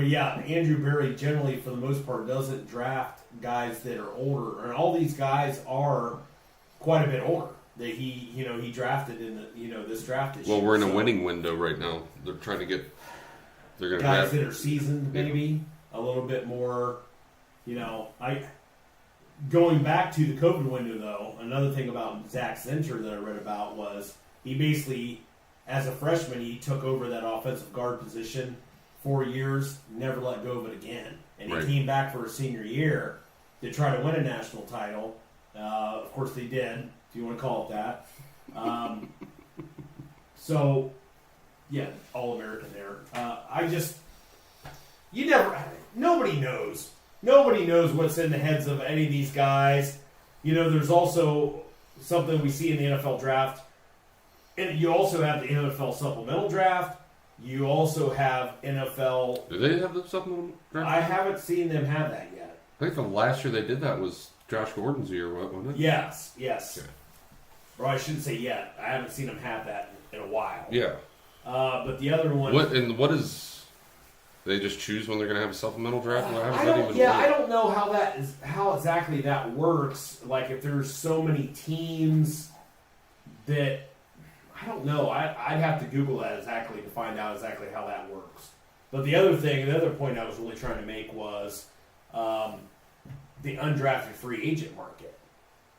yeah, Andrew Berry generally, for the most part, doesn't draft guys that are older, and all these guys are quite a bit older. That he drafted in this draft this year. Well, we're in a winning window right now. They're trying to get. They're going to guys that are seasoned, maybe a little bit more. Going back to the COVID window, though, another thing about Zach Zinter that I read about was he basically, as a freshman, he took over that offensive guard position 4 years, never let go of it again, and he came back for his senior year to try to win a national title. Of course, they did. If you want to call it that. So, yeah, All-American there. Nobody knows. Nobody knows what's in the heads of any of these guys. There's also something we see in the NFL draft. And you also have the NFL supplemental draft. You also have NFL... Do they have the supplemental draft? I haven't seen them have that yet. I think the last year they did that was Josh Gordon's year, wasn't it? Yes. Okay. Or I shouldn't say yet. I haven't seen them have that in a while. Yeah. But the other one... What is... They just choose when they're going to have a supplemental draft? I don't know how exactly that works. Like, if there's so many teams that... I don't know. I'd have to Google that exactly to find out exactly how that works. But the other point I was really trying to make was the undrafted free agent market,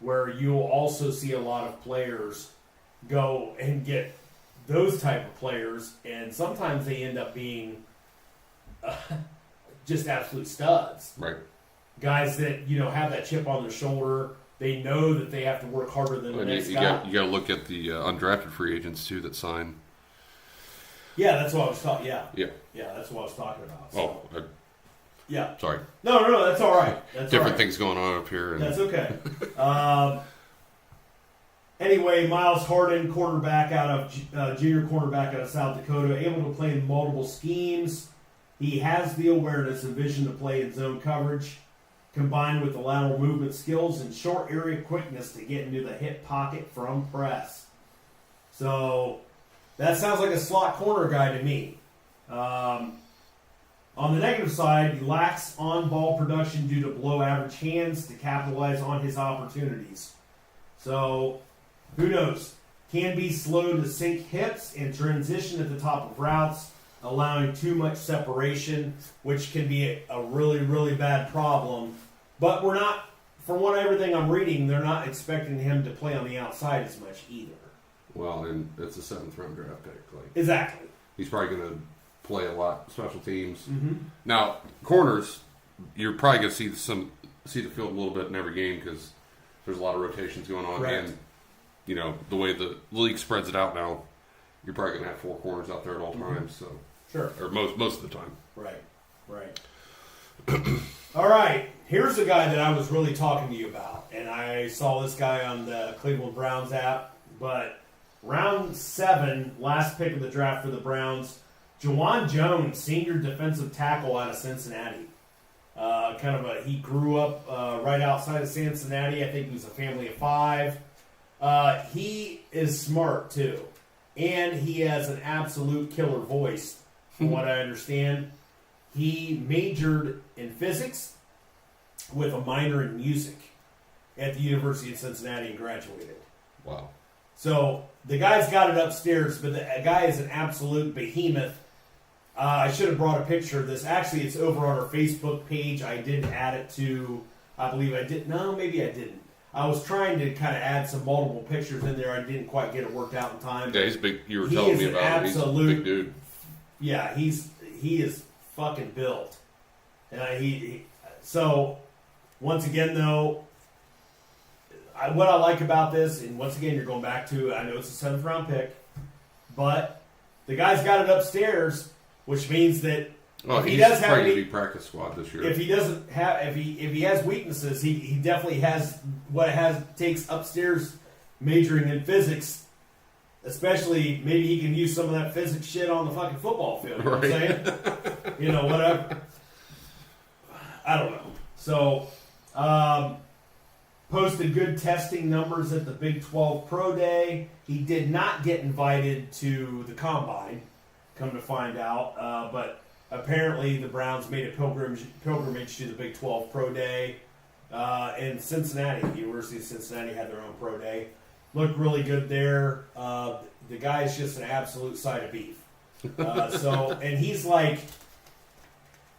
where you'll also see a lot of players go and get those type of players, and sometimes they end up being just absolute studs. Right. Guys that, have that chip on their shoulder. They know that they have to work harder than the next guy. You got to look at the undrafted free agents too that sign. Yeah, that's what I was talking. Yeah, that's what I was talking about. So. Yeah. Sorry. No, that's all right. That's different all right. things going on up here. That's okay. Anyway, Miles Harden, junior cornerback out of South Dakota, able to play in multiple schemes. He has the awareness and vision to play in zone coverage, combined with the lateral movement skills and short area quickness to get into the hip pocket from press. So that sounds like a slot corner guy to me. On the negative side, he lacks on-ball production due to below-average hands to capitalize on his opportunities. So, who knows? Can be slow to sink hips and transition at the top of routes, allowing too much separation, which can be a really, really bad problem. But we're not, from everything I'm reading, they're not expecting him to play on the outside as much either. Well, and it's a 7th-round draft pick. Exactly. He's probably going to play a lot special teams. Mm-hmm. Now, corners, you're probably going to see the field a little bit in every game because there's a lot of rotations going on. Correct. And, the way the league spreads it out now, you're probably going to have 4 corners out there at all times. So, sure. Or most of the time. Right. All right. Here's a guy that I was really talking to you about. And I saw this guy on the Cleveland Browns app. But round 7, last pick of the draft for the Browns, Juwan Jones, senior defensive tackle out of Cincinnati. He grew up right outside of Cincinnati. I think he was a family of 5. He is smart, too. And he has an absolute killer voice, from what I understand. He majored in physics with a minor in music at the University of Cincinnati and graduated. Wow. So the guy's got it upstairs, but the guy is an absolute behemoth. I should have brought a picture of this. Actually, it's over on our Facebook page. I did add it to, I believe I did. No, maybe I didn't. I was trying to kind of add some multiple pictures in there. I didn't quite get it worked out in time. Yeah, he's big. You were telling me about him. He's a big dude. Yeah, he is fucking built. And so, once again, though, what I like about this, and once again, you're going back to, I know it's a 7th round pick, but the guy's got it upstairs, which means that if he does have to be practice squad this year. If he doesn't have, if he has weaknesses, he definitely has what takes upstairs majoring in physics. Especially, maybe he can use some of that physics shit on the fucking football field. You know what I'm saying? Whatever. I don't know. So, posted good testing numbers at the Big 12 Pro Day. He did not get invited to the Combine, come to find out. But apparently the Browns made a pilgrimage to the Big 12 Pro Day. In Cincinnati, the University of Cincinnati had their own Pro Day. Looked really good there. The guy's just an absolute side of beef. And he's like,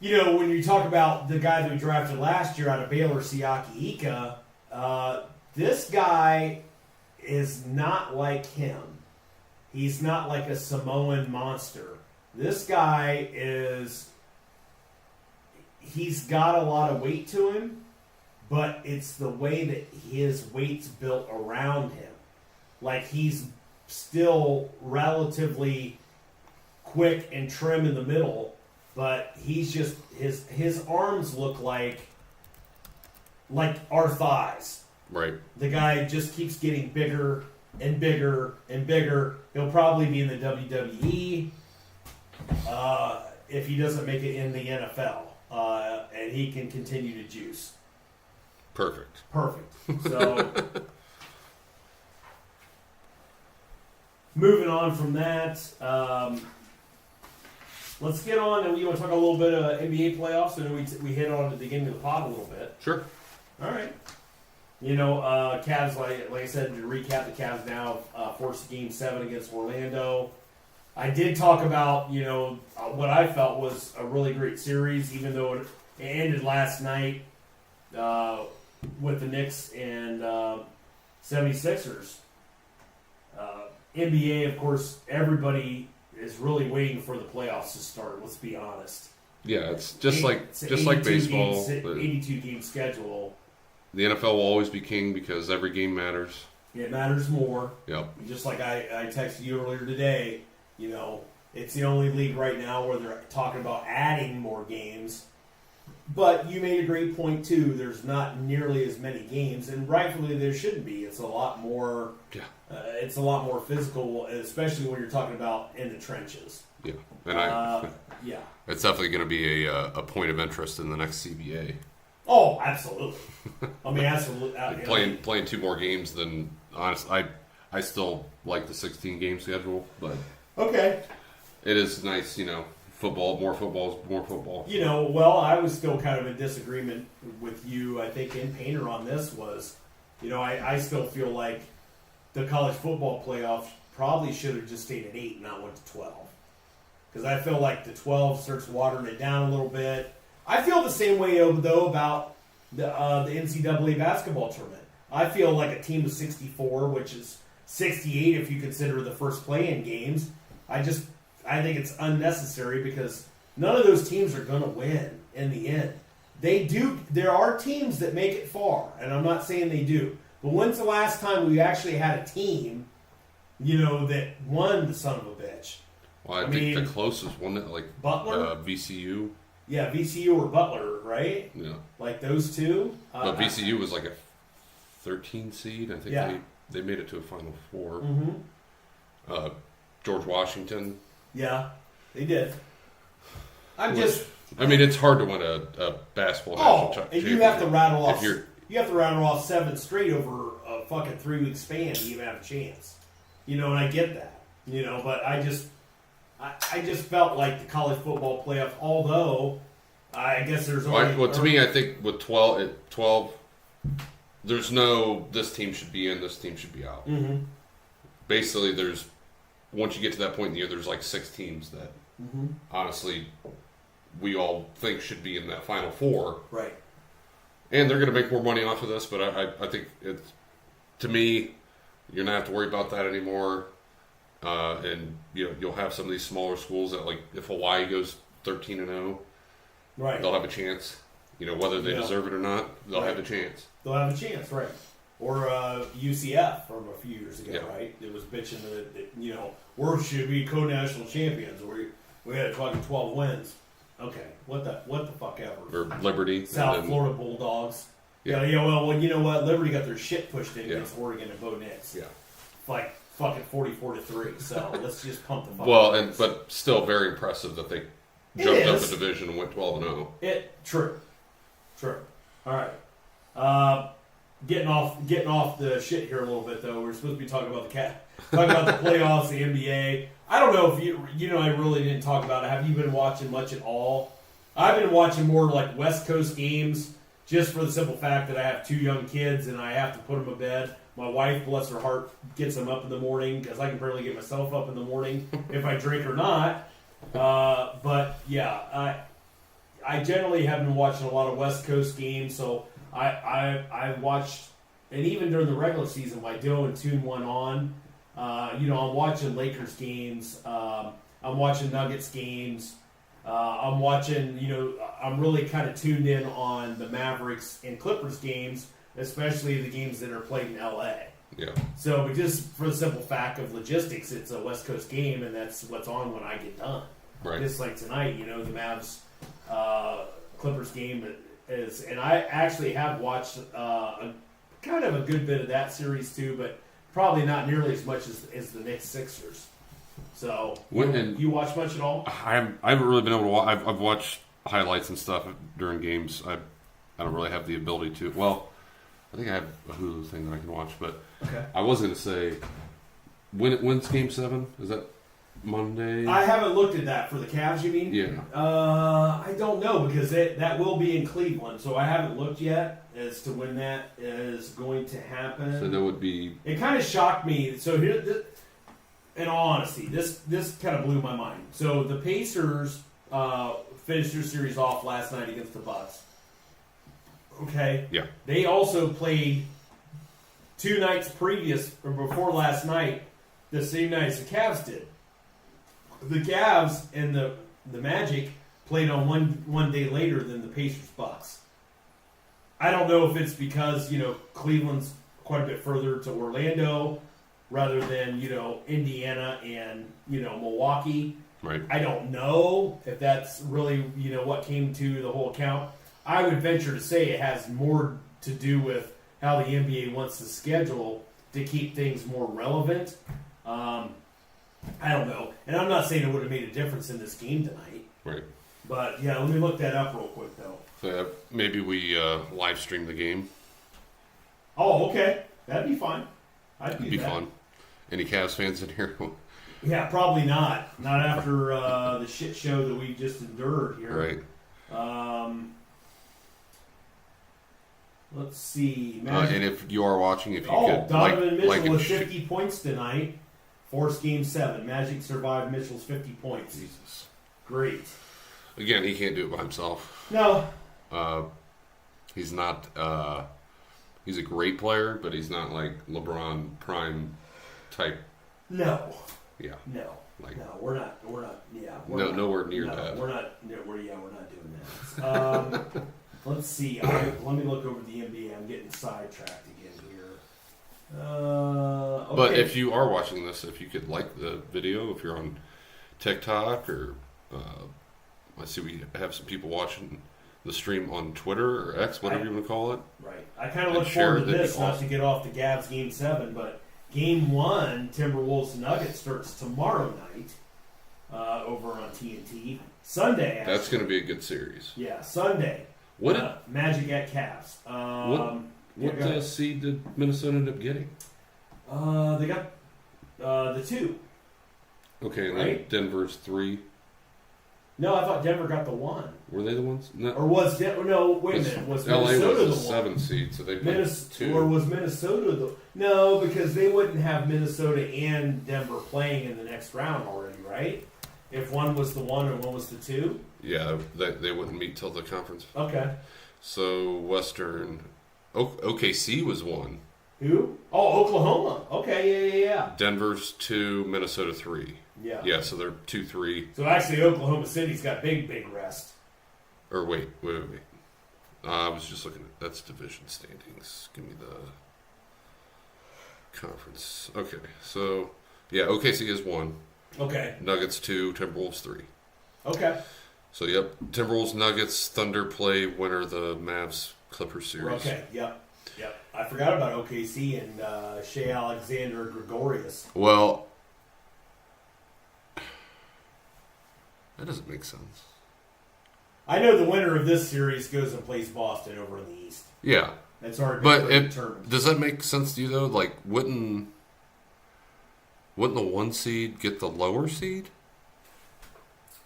when you talk about the guy that we drafted last year out of Baylor, Siaki Ika, this guy is not like him. He's not like a Samoan monster. This guy he's got a lot of weight to him, but it's the way that his weight's built around him. Like, he's still relatively quick and trim in the middle, but he's just, his arms look like our thighs. Right. The guy just keeps getting bigger and bigger and bigger. He'll probably be in the WWE if he doesn't make it in the NFL. And he can continue to juice. Perfect. So, moving on from that, let's get on, and we want to talk a little bit of NBA playoffs. And we hit on at the beginning of the pod a little bit. Sure. All right. Cavs, like I said, to recap, the Cavs now forced Game 7 against Orlando. I did talk about, what I felt was a really great series, even though it ended last night with the Knicks and 76ers. NBA, of course, everybody is really waiting for the playoffs to start. Let's be honest. Yeah, it's just like baseball. 82-game schedule. The NFL will always be king because every game matters. It matters more. Yep. Just like I texted you earlier today, it's the only league right now where they're talking about adding more games. But you made a great point too. There's not nearly as many games, and rightfully there shouldn't be. It's a lot more. Yeah. It's a lot more physical, especially when you're talking about in the trenches. Yeah, and yeah. it's definitely going to be a point of interest in the next CBA. Oh, absolutely. I mean, absolutely. Playing 2 more games than honest. I still like the 16 game schedule, but okay. It is nice, football, more football is more football. Well, I was still kind of in disagreement with you, I think, in Painter on this was, I still feel like the college football playoffs probably should have just stayed at 8 and not went to 12. Because I feel like the 12 starts watering it down a little bit. I feel the same way, though, about the NCAA basketball tournament. I feel like a team of 64, which is 68 if you consider the first play-in games. I think it's unnecessary because none of those teams are going to win in the end. There are teams that make it far, and I'm not saying they do. But when's the last time we actually had a team, that won the son of a bitch? Well, I think the closest one, Butler? VCU. Yeah, VCU or Butler, right? Yeah. Like those two. But VCU was like a 13 seed. I think Yeah. they made it to a Final Four. Mm-hmm. George Washington. Yeah, they did. It's hard to win a basketball national championship. You have to rattle off. You have to rattle off 7 straight over a fucking 3-week span to even have a chance. And I get that. But I just felt like the college football playoff. Although I guess there's only. To me, I think with 12, there's no this team should be in, this team should be out. Mm-hmm. Basically, once you get to that point in the year, there's like 6 teams that honestly we all think should be in that Final Four. Right. And they're going to make more money off of this, but I think to me, you're not have to worry about that anymore. And you'll have some of these smaller schools that, like, if Hawaii goes 13-0, right, they'll have a chance. Whether they deserve it or not, they'll have a chance. They'll have a chance, right? Or UCF from a few years ago, right? It was bitching that we should be co-national champions. We had fucking 12 wins. Okay, what the fuck ever. Or Liberty, South Florida Bulldogs. Yeah. Well, you know what? Liberty got their shit pushed in against Oregon and Bo Nix. Yeah. Like fucking 44-3. So let's just pump the fuck. Well, but still very impressive that they jumped up a division and went 12-0. True. All right. Getting off the shit here a little bit though. We're supposed to be talking about talking about the playoffs, the NBA. I don't know if I really didn't talk about it. Have you been watching much at all? I've been watching more like West Coast games just for the simple fact that I have 2 young kids and I have to put them to bed. My wife, bless her heart, gets them up in the morning because I can barely get myself up in the morning if I drink or not. But yeah, I generally have been watching a lot of West Coast games, so I watched, and even during the regular season, my Doe and Tune went on. I'm watching Lakers games. I'm watching Nuggets games. I'm watching, I'm really kind of tuned in on the Mavericks and Clippers games, especially the games that are played in LA. Yeah. So just for the simple fact of logistics, it's a West Coast game, and that's what's on when I get done. Right. Just like tonight, the Mavs Clippers game is, and I actually have watched kind of a good bit of that series too, but probably not nearly as much as the Knicks Sixers. So, you watch much at all? I haven't really been able to watch. I've watched highlights and stuff during games. I don't really have the ability to. Well, I think I have a Hulu thing that I can watch, but okay. I was going to say, when's Game 7? Is that Monday? I haven't looked at that for the Cavs, you mean? Yeah. I don't know because that will be in Cleveland, so I haven't looked yet as to when that is going to happen. So that would be... It kind of shocked me. So here, in all honesty, this kind of blew my mind. So the Pacers finished their series off last night against the Bucks. Okay. Yeah. They also played 2 nights previous or before last night, the same night as the Cavs did. The Cavs and the Magic played on one day later than the Pacers Bucks. I don't know if it's because Cleveland's quite a bit further to Orlando rather than Indiana and Milwaukee. Right. I don't know if that's really what came to the whole account. I would venture to say it has more to do with how the NBA wants to schedule to keep things more relevant. I don't know. And I'm not saying it would have made a difference in this game tonight. Right. But, yeah, let me look that up real quick, though. So maybe we live stream the game. Oh, okay. That'd be fine. I'd do It'd be that. fun. Any Cavs fans in here? Yeah, probably not. Not after the shit show that we just endured here. Right. Let's see. And if you are watching, if you could Donovan Mitchell like and with 50 points tonight. Forced Game 7. Magic survived Mitchell's 50 points. Jesus. Great. Again, he can't do it by himself. No. He's not. He's a great player, but he's not like LeBron prime type. No. Yeah. No. Like, no, we're not. Yeah. Nowhere near that. We're not. We're not doing that. Let's see. Let me look over the NBA. I'm getting sidetracked again here. Okay. But if you are watching this, if you could like the video, if you're on TikTok or I see we have some people watching the stream on Twitter or X, whatever you want to call it. Right. I kind of look forward to this, not to get off the Cavs Game 7, but Game 1, Timberwolves Nuggets, starts tomorrow night over on TNT. Sunday, actually. That's going to be a good series. Yeah, Sunday. What Magic at Cavs. What seed did Minnesota end up getting? They got the 2. Okay, and right? then Denver's 3. No, I thought Denver got the 1. Were they the ones? No. Or was no? Wait a minute. Was LA Minnesota was the 7 1? seed, so they played 2. Or was Minnesota the? No, because they wouldn't have Minnesota and Denver playing in the next round already, right? If one was the 1 and one was the 2. Yeah, they wouldn't meet till the conference. Okay. So Western, OKC was 1. Who? Oh, Oklahoma. Okay, yeah. Denver's 2, Minnesota 3. Yeah. Yeah, so they're 2-3. So actually, Oklahoma City's got big rest. Or wait. I was just looking at that's division standings. Give me the conference. Okay, so yeah, OKC is 1. Okay. Nuggets 2, Timberwolves 3. Okay. So yep, Timberwolves, Nuggets, Thunder play winner the Mavs Clippers series. Okay. Yep. I forgot about OKC and Shea Alexander Gregorius. Well, that doesn't make sense. I know the winner of this series goes and plays Boston over in the East. Yeah. That's already been determined. Does that make sense to you though? Like, wouldn't the 1 seed get the lower seed?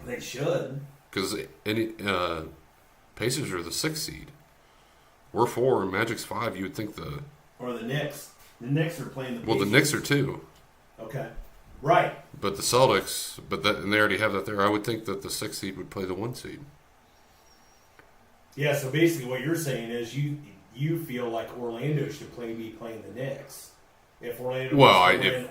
They should. Because Pacers are the 6th seed. We're 4 and Magic's 5. You would think or the Knicks. The Knicks are playing the Pacers. Well, the Knicks are 2. Okay. Right. But the Celtics, and they already have that there. I would think that the 6th seed would play the 1 seed. Yeah, so basically what you're saying is you feel like Orlando should be playing the Knicks. If Orlando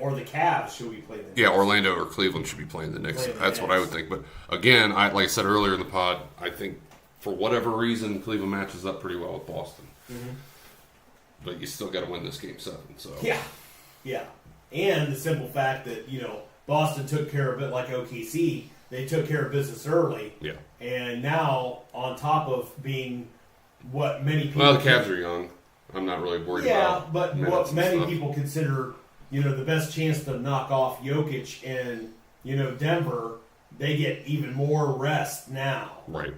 or the Cavs should be playing the Knicks. Yeah, Orlando or Cleveland should be playing the Knicks. That's what I would think. But again, like I said earlier in the pod, I think for whatever reason, Cleveland matches up pretty well with Boston. Mm-hmm. But you still got to win this Game 7. So yeah. And the simple fact that, Boston took care of it like OKC. They took care of business early. Yeah. And now, on top of being what many people... Well, the Cavs are young. I'm not really worried about... Yeah, but what many people consider, the best chance to knock off Jokic and, Denver, they get even more rest now. Right.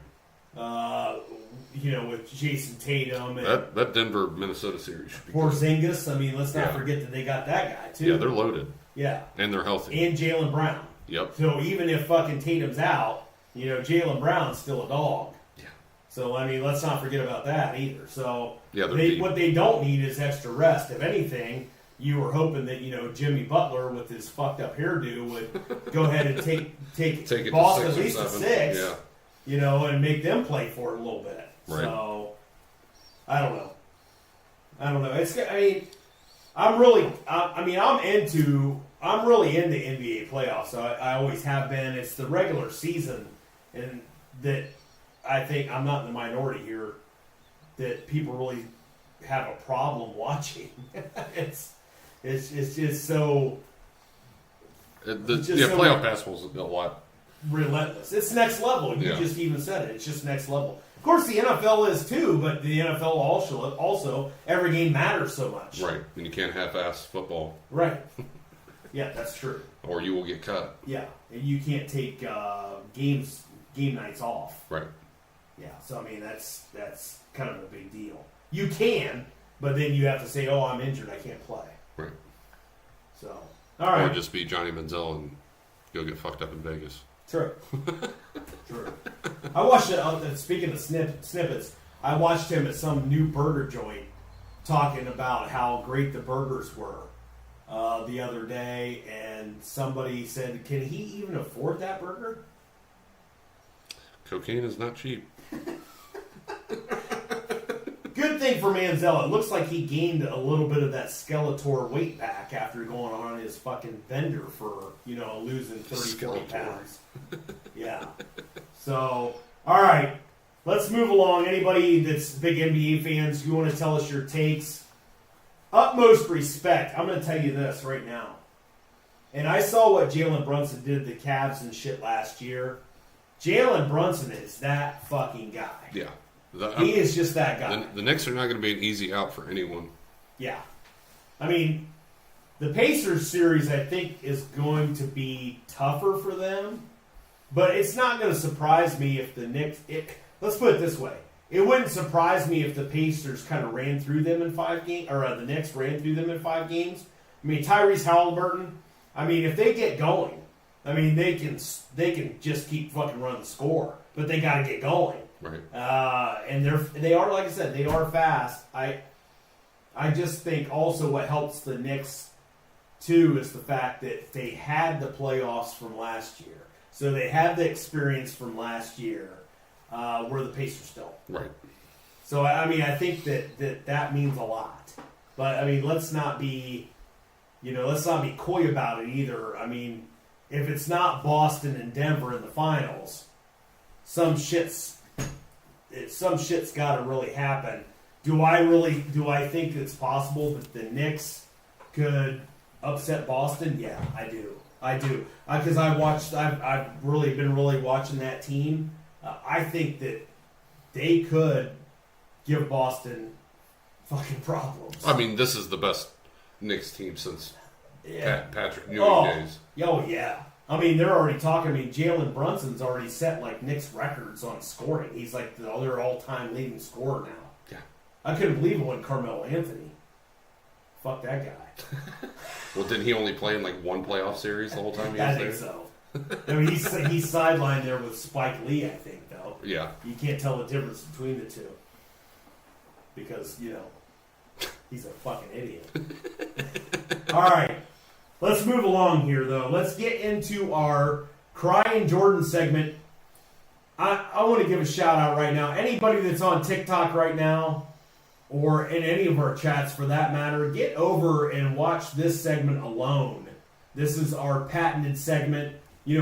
With Jason Tatum and that Denver-Minnesota series should be Porzingis. I mean, let's not forget that they got that guy too. Yeah, they're loaded. Yeah, and they're healthy. And Jaylen Brown. Yep. So even if fucking Tatum's out, Jaylen Brown's still a dog. Yeah. So I mean, let's not forget about that either. So yeah, what they don't need is extra rest. If anything, you were hoping that Jimmy Butler with his fucked up hairdo would go ahead and take Boston at least to 6. Yeah. And make them play for it a little bit. Right. So, I don't know. I'm really into NBA playoffs. I always have been. It's the regular season, and that I think I'm not in the minority here. That people really have a problem watching. it's just so. Playoff basketball is a lot relentless. It's next level. You Yeah. just even said it. It's just next level. Of course, the NFL is too, but the NFL also every game matters so much. Right, and you can't half-ass football. Right. Yeah, that's true. Or you will get cut. Yeah, and you can't take game nights off. Right. Yeah, so I mean that's kind of a big deal. You can, but then you have to say, "Oh, I'm injured, I can't play." Right. So, all right. Or just be Johnny Manziel and go get fucked up in Vegas. True. True. I watched it. Speaking of snippets, I watched him at some new burger joint talking about how great the burgers were the other day, and somebody said, "Can he even afford that burger?" Cocaine is not cheap. Good thing for Manziel. It looks like he gained a little bit of that Skeletor weight back after going on his fucking bender for, losing 30, 40 pounds. Yeah. So, all right. Let's move along. Anybody that's big NBA fans, you want to tell us your takes? Utmost respect. I'm going to tell you this right now. And I saw what Jalen Brunson did to the Cavs and shit last year. Jalen Brunson is that fucking guy. Yeah. He is just that guy. The Knicks are not going to be an easy out for anyone. Yeah. I mean, the Pacers series, I think, is going to be tougher for them. But it's not going to surprise me if the Knicks... let's put it this way. It wouldn't surprise me if the Pacers kind of ran through them in 5 games, or the Knicks ran through them in 5 games. I mean, Tyrese Halliburton, if they get going, they can just keep fucking running the score. But they got to get going. Right. And they are, like I said, they are fast. I just think also what helps the Knicks too is the fact that they had the playoffs from last year, so they have the experience from last year, where the Pacers don't. Right. So I think that means a lot. But let's not be coy about it either. If it's not Boston and Denver in the finals, some shit's got to really happen. Do I think it's possible that the Knicks could upset Boston? Yeah, I do. Because I've really been watching that team. I think that they could give Boston fucking problems. This is the best Knicks team since Patrick Ewing days. Oh, yeah. They're already talking. Jalen Brunson's already set, Knicks records on scoring. He's their all-time leading scorer now. Yeah. I couldn't believe it when Carmelo Anthony. Fuck that guy. Well, didn't he only play in, one playoff series the whole time he was I there? think so. He's sidelined there with Spike Lee, I think, though. Yeah. You can't tell the difference between the two. Because, he's a fucking idiot. All right. Let's move along here, though. Let's get into our Crying Jordan segment. I want to give a shout-out right now. Anybody that's on TikTok right now, or in any of our chats for that matter, get over and watch this segment alone. This is our patented segment.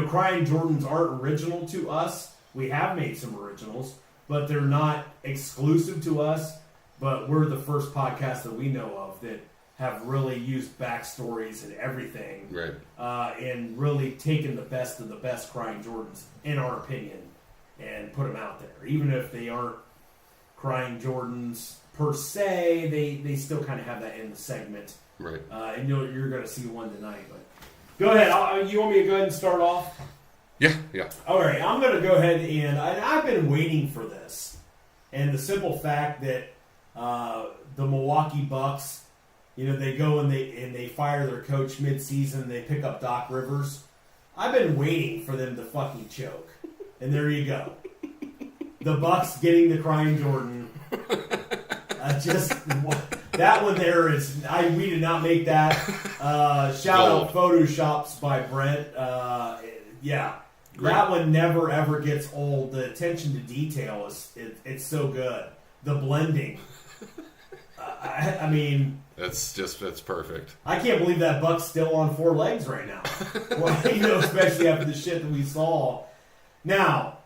Crying Jordans aren't original to us. We have made some originals, but they're not exclusive to us. But we're the first podcast that we know of that have really used backstories and everything. Right. And really taken the best of the best Crying Jordans, in our opinion, and put them out there. Even if they aren't Crying Jordans per se, they still kind of have that in the segment. Right. And you're going to see one tonight. But go ahead. You want me to go ahead and start off? Yeah. All right. I'm going to go ahead and I've been waiting for this. And the simple fact that the Milwaukee Bucks, they go and they fire their coach mid-season. They pick up Doc Rivers. I've been waiting for them to fucking choke. And there you go. The Bucks getting the Crying Jordan. That one there is. We did not make that. Shout out Photoshops by Brent. Yeah, great. That one never ever gets old. The attention to detail it's so good. The blending. That's perfect. I can't believe that Buck's still on 4 legs right now. Well, especially after the shit that we saw. Now,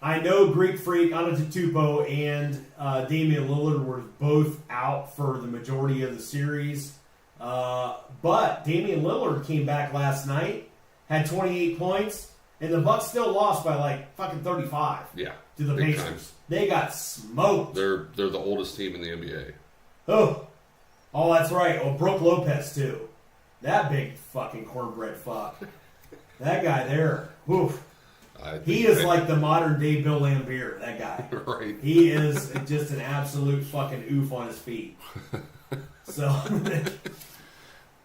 I know Greek Freak, Antetokounmpo, and Damian Lillard were both out for the majority of the series. But Damian Lillard came back last night, had 28 points, And the Bucks still lost by like fucking 35. Yeah. To the big Pacers. time. They got smoked. They're the oldest team in the NBA. Oh, that's right. Oh, Brooke Lopez too. That big fucking cornbread fuck. That guy there. Oof. He is like the modern day Bill Laimbeer. That guy. Right. He is just an absolute fucking oof on his feet. So,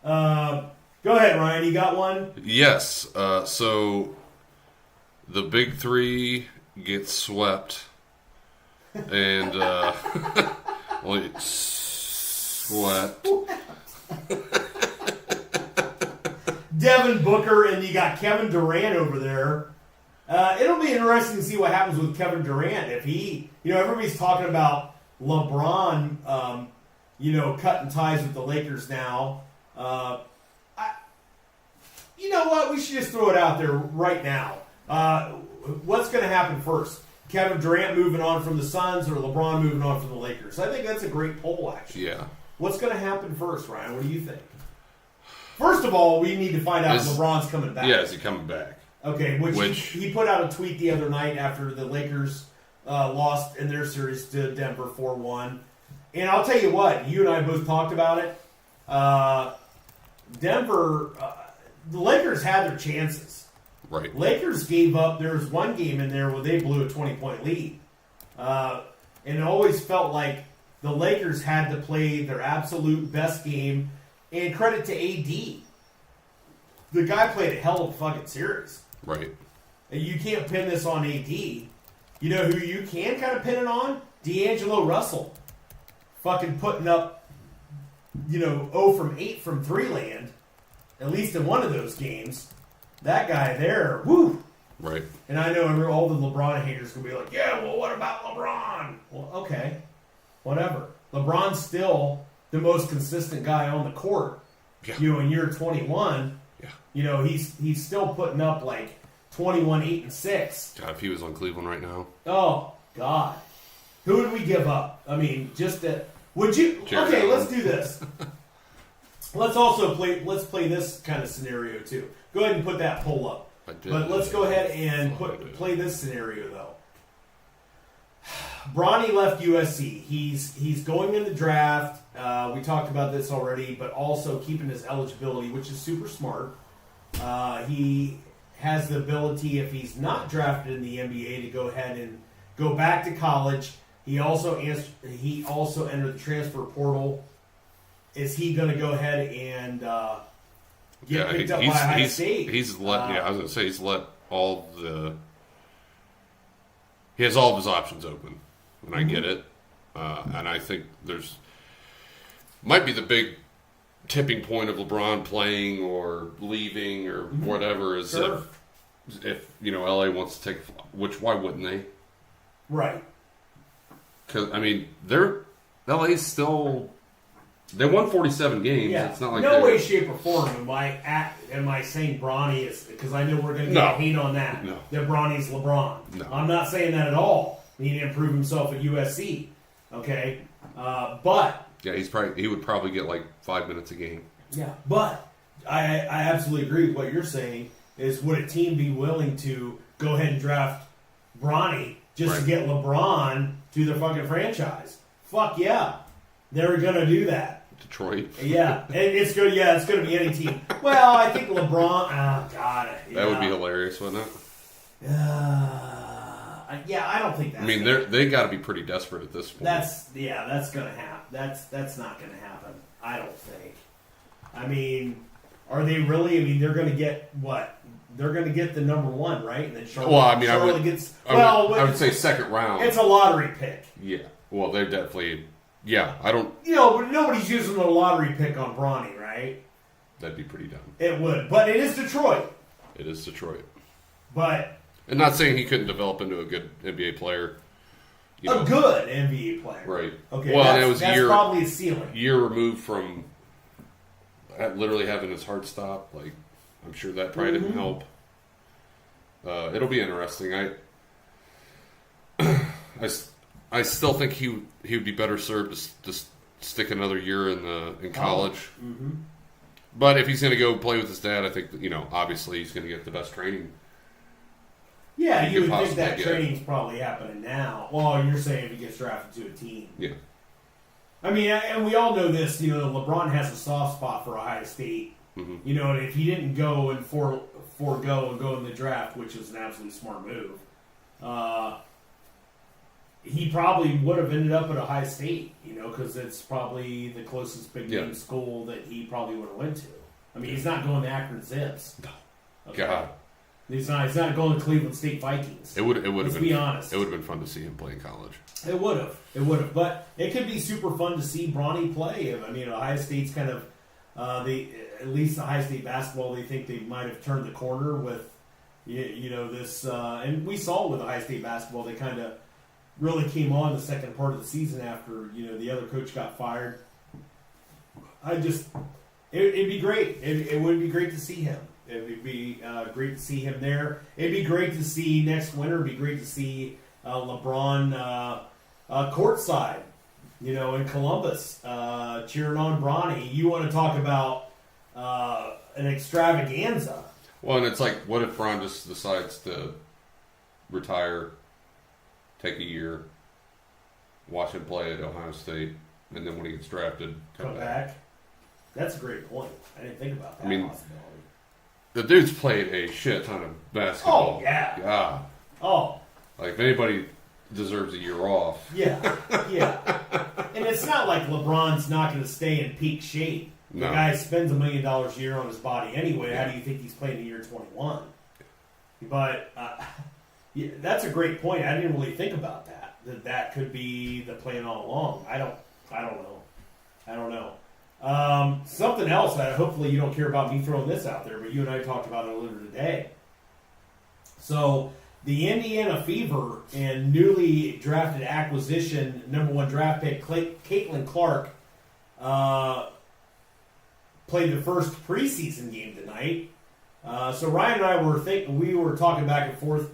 go ahead, Ryan. You got one? Yes. So the big three get swept, and swept. Devin Booker, and you got Kevin Durant over there. It'll be interesting to see what happens with Kevin Durant. If he, everybody's talking about LeBron, cutting ties with the Lakers now. You know what? We should just throw it out there right now. What's going to happen first? Kevin Durant moving on from the Suns or LeBron moving on from the Lakers? I think that's a great poll, actually. Yeah. What's going to happen first, Ryan? What do you think? First of all, we need to find out if LeBron's coming back. Yeah, is he coming back? Okay, which he put out a tweet the other night after the Lakers lost in their series to Denver 4-1. And I'll tell you what, you and I both talked about it. Denver, the Lakers had their chances. Right. Lakers gave up. There was one game in there where they blew a 20-point lead. And it always felt like the Lakers had to play their absolute best game. And credit to AD. The guy played a hell of a fucking series. Right. And you can't pin this on AD. You know who you can kind of pin it on? D'Angelo Russell. Fucking putting up, 0 from 8 from 3 land. At least in one of those games. That guy there, woo! Right. And I know all the LeBron haters will be like, yeah, well, what about LeBron? Well, okay. Whatever. LeBron's still the most consistent guy on the court. Yeah. In year 21. Yeah. He's still putting up like 21, 8, and 6. God, if he was on Cleveland right now. Oh, God. Who would we give up? I mean, just that. Would you? Jared Okay, Allen. let's do this. Let's play this kind of scenario too. Go ahead and put that poll up. But let's go ahead and play this scenario though. Bronny left USC. He's going in the draft. We talked about this already, but also keeping his eligibility, which is super smart. He has the ability, if he's not drafted in the NBA, to go ahead and go back to college. He also entered the transfer portal. Is he going to go ahead and get picked up by Ohio State? He's let. I was going to say he's let all the. He has all of his options open, and I get it. And I think might be the big tipping point of LeBron playing or leaving or whatever is if LA wants to take. Which why wouldn't they? Right. Because LA's still. They won 47 games. Yeah. It's not like no way, shape, or form am I saying Bronny is, because I know we're going to get hate on that. No. That Bronny's LeBron. No. I'm not saying that at all. He didn't prove himself at USC. Okay, but yeah, he would probably get like 5 minutes a game. Yeah, but I absolutely agree with what you're saying. Is would a team be willing to go ahead and draft Bronny just to get LeBron to their fucking franchise? Fuck yeah, they're gonna do that. Detroit. Yeah, it's good. Yeah, it's gonna be any team. Well, I think LeBron. Oh God, that would be hilarious, wouldn't it? Yeah, I don't think that. I mean, they got to be pretty desperate at this point. That's gonna happen. That's not gonna happen. I don't think. I mean, are they really? I mean, they're gonna get what? They're gonna get the number one, right? And then Charlotte. I would say second round. It's a lottery pick. Yeah. Well, they're definitely. Yeah, I don't. But nobody's using a lottery pick on Bronny, right? That'd be pretty dumb. It would, but it is Detroit. It is Detroit. But. And not saying he couldn't develop into a good NBA player. A good NBA player. Right. Okay. Well, it was that's probably a ceiling. Year removed from literally having his heart stop. Like, I'm sure that probably didn't help. It'll be interesting. I still think he would be better served to stick another year in college. Mm-hmm. But if he's going to go play with his dad, I think obviously he's going to get the best training Yeah, you could would think possibly that get. training's probably happening now. Well, you're saying if he gets drafted to a team. Yeah. I mean, and we all know this. LeBron has a soft spot for Ohio State. Mm-hmm. And if he didn't go and forego and go in the draft, which was an absolutely smart move, he probably would have ended up at Ohio State. Because it's probably the closest big name school that he probably would have went to. I mean, he's not going to Akron Zips. No. Okay. God. He's not going to Cleveland State Vikings. It would have Let's been. be honest. It would have been fun to see him play in college. It would have. But it could be super fun to see Bronny play. I mean, Ohio State's kind of at least Ohio State basketball. They think they might have turned the corner with this, and we saw with Ohio State basketball they kind of really came on the second part of the season after the other coach got fired. It'd be great. It would be great to see him. It would be great to see him there. It'd be great to see next winter. It'd be great to see LeBron courtside, in Columbus, cheering on Bronny. You want to talk about an extravaganza? Well, and it's like, what if Bron just decides to retire, take a year, watch him play at Ohio State, and then when he gets drafted, Come back. That's a great point. I didn't think about that possibility. The dude's played a shit ton of basketball. Oh, yeah. God. Oh. Like, if anybody deserves a year off. Yeah. And it's not like LeBron's not going to stay in peak shape. No. The guy spends $1 million a year on his body anyway. How do you think he's playing in year 21? But that's a great point. I didn't really think about that. That could be the plan all along. I don't know. Something else that hopefully you don't care about me throwing this out there, but you and I talked about it earlier today. So the Indiana Fever and newly drafted acquisition #1 draft pick Caitlin Clark played the first preseason game tonight. So Ryan and I we were talking back and forth.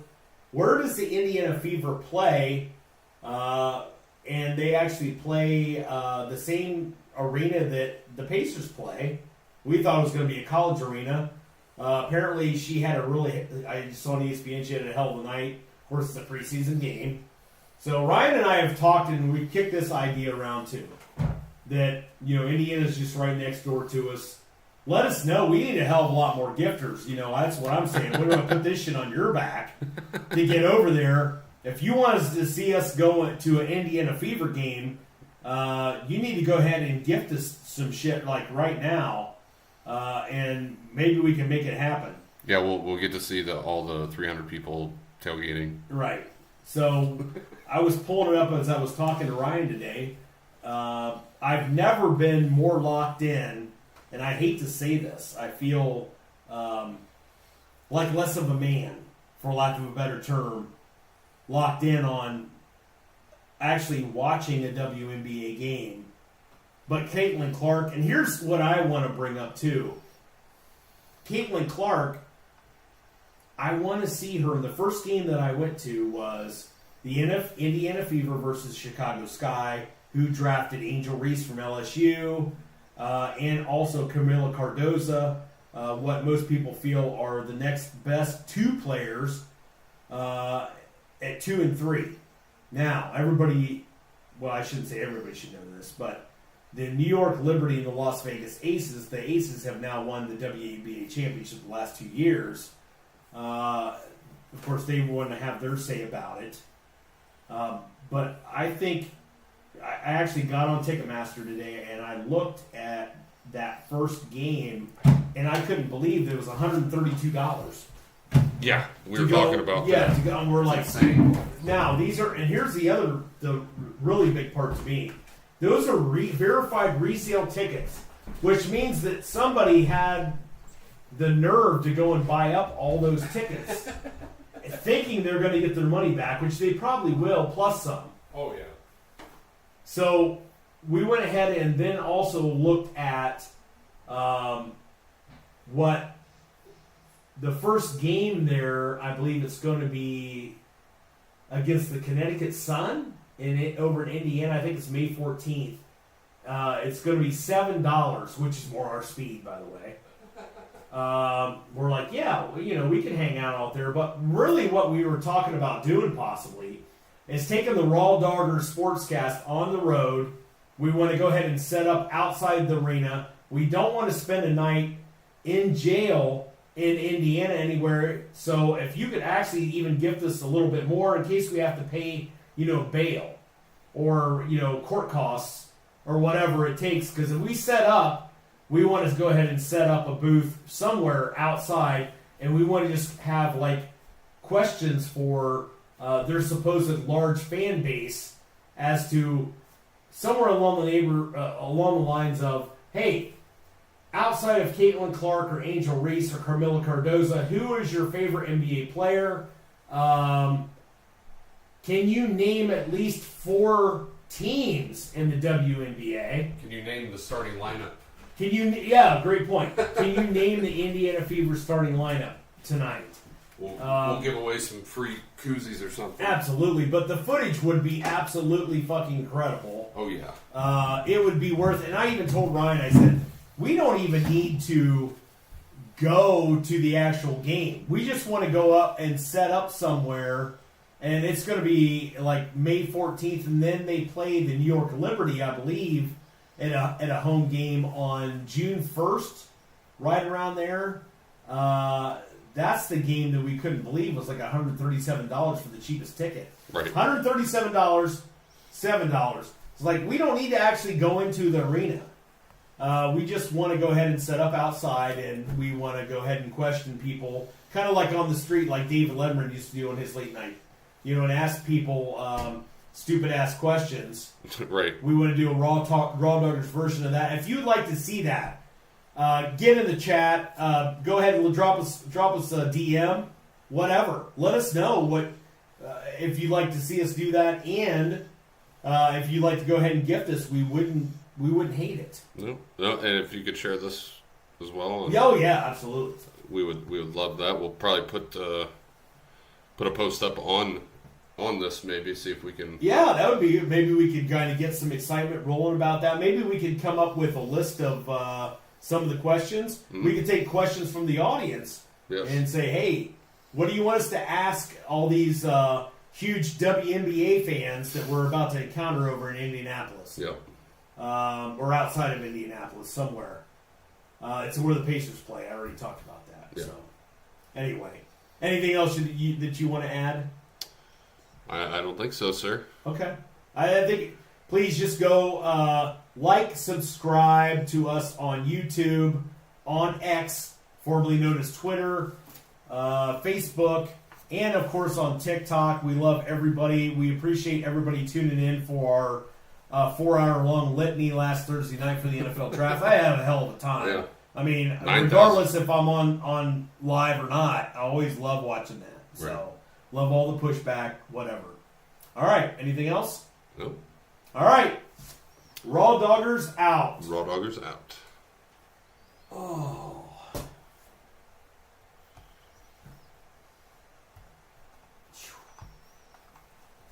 Where does the Indiana Fever play? And they actually play the same arena that the Pacers play. We thought it was going to be a college arena. Apparently, she had I saw on ESPN, she had a hell of a night. Of course, it's a preseason game. So Ryan and I have talked, and we kicked this idea around too. That, Indiana's just right next door to us. Let us know. We need a hell of a lot more gifters. That's what I'm saying. We're going to put this shit on your back to get over there. If you want us to see us go to an Indiana Fever game, you need to go ahead and gift us some shit like right now, and maybe we can make it happen. Yeah, we'll get to see all the 300 people tailgating. Right. So I was pulling it up as I was talking to Ryan today. I've never been more locked in, and I hate to say this. I feel like less of a man, for lack of a better term, locked in on actually watching a WNBA game. But Caitlin Clark, and here's what I want to bring up too. Caitlin Clark, I want to see her. The first game that I went to was the Indiana Fever versus Chicago Sky, who drafted Angel Reese from LSU, and also Camila Cardoza, what most people feel are the next best two players at 2 and 3. Now, everybody, well, I shouldn't say everybody should know this, but the New York Liberty and the Las Vegas Aces, the Aces have now won the WNBA championship the last 2 years. Of course, they want to have their say about it. But I think, I actually got on Ticketmaster today and I looked at that first game and I couldn't believe that it was $132. Yeah, we were talking about that. Yeah, to go, and we're like, now these are, and here's the really big part to me. Those are verified resale tickets, which means that somebody had the nerve to go and buy up all those tickets, thinking they're going to get their money back, which they probably will, plus some. Oh, yeah. So we went ahead and then also looked at what the first game there, I believe it's going to be against the Connecticut Sun over in Indiana. I think it's May 14th. It's going to be $7, which is more our speed, by the way. we're like, yeah, we can hang out there. But really what we were talking about doing possibly is taking the RawDawgers Sportscast on the road. We want to go ahead and set up outside the arena. We don't want to spend a night in jail in Indiana anywhere. So if you could actually even gift us a little bit more in case we have to pay, bail or, court costs or whatever it takes. Because if we set up, we want to go ahead and set up a booth somewhere outside, and we want to just have questions for their supposed large fan base as to somewhere along the lines of, hey, outside of Caitlin Clark or Angel Reese or Carmela Cardoza, who is your favorite NBA player? Can you name at least 4 teams in the WNBA? Can you name the starting lineup? Yeah, great point. Can you name the Indiana Fever starting lineup tonight? We'll give away some free koozies or something. Absolutely, but the footage would be absolutely fucking incredible. Oh, yeah. It would be worth it. And I even told Ryan, I said, we don't even need to go to the actual game. We just want to go up and set up somewhere, and it's going to be May 14th, and then they play the New York Liberty, I believe, at a home game on June 1st, right around there. That's the game that we couldn't believe was $137 for the cheapest ticket. Right. $137, $7. It's we don't need to actually go into the arena. We just want to go ahead and set up outside, and we want to go ahead and question people, kind of like on the street, like David Letterman used to do on his late night, and ask people stupid-ass questions. Right. We want to do a RawDawgers version of that. If you'd like to see that, get in the chat. Go ahead and drop us a DM, whatever. Let us know what if you'd like to see us do that, and if you'd like to go ahead and gift us, we wouldn't hate it. No, and if you could share this as well. Oh yeah, absolutely. We would love that. We'll probably put a post up on this, maybe see if we can. Yeah, that would be. Maybe we could kind of get some excitement rolling about that. Maybe we could come up with a list of some of the questions. Mm-hmm. We could take questions from the audience and say, hey, what do you want us to ask all these huge WNBA fans that we're about to encounter over in Indianapolis? Yep. Or outside of Indianapolis somewhere. It's where the Pacers play. I already talked about that. Yeah. So, anyway, anything else that you want to add? I don't think so, sir. Okay. I think please just go subscribe to us on YouTube, on X, formerly known as Twitter, Facebook, and of course on TikTok. We love everybody. We appreciate everybody tuning in for our 4-hour-long litany last Thursday night for the NFL draft. I had a hell of a time. Yeah. I mean, 9, regardless if I'm on live or not, I always love watching that. So, right. Love all the pushback, whatever. All right, anything else? Nope. All right, RawDawgers out. RawDawgers out. Oh.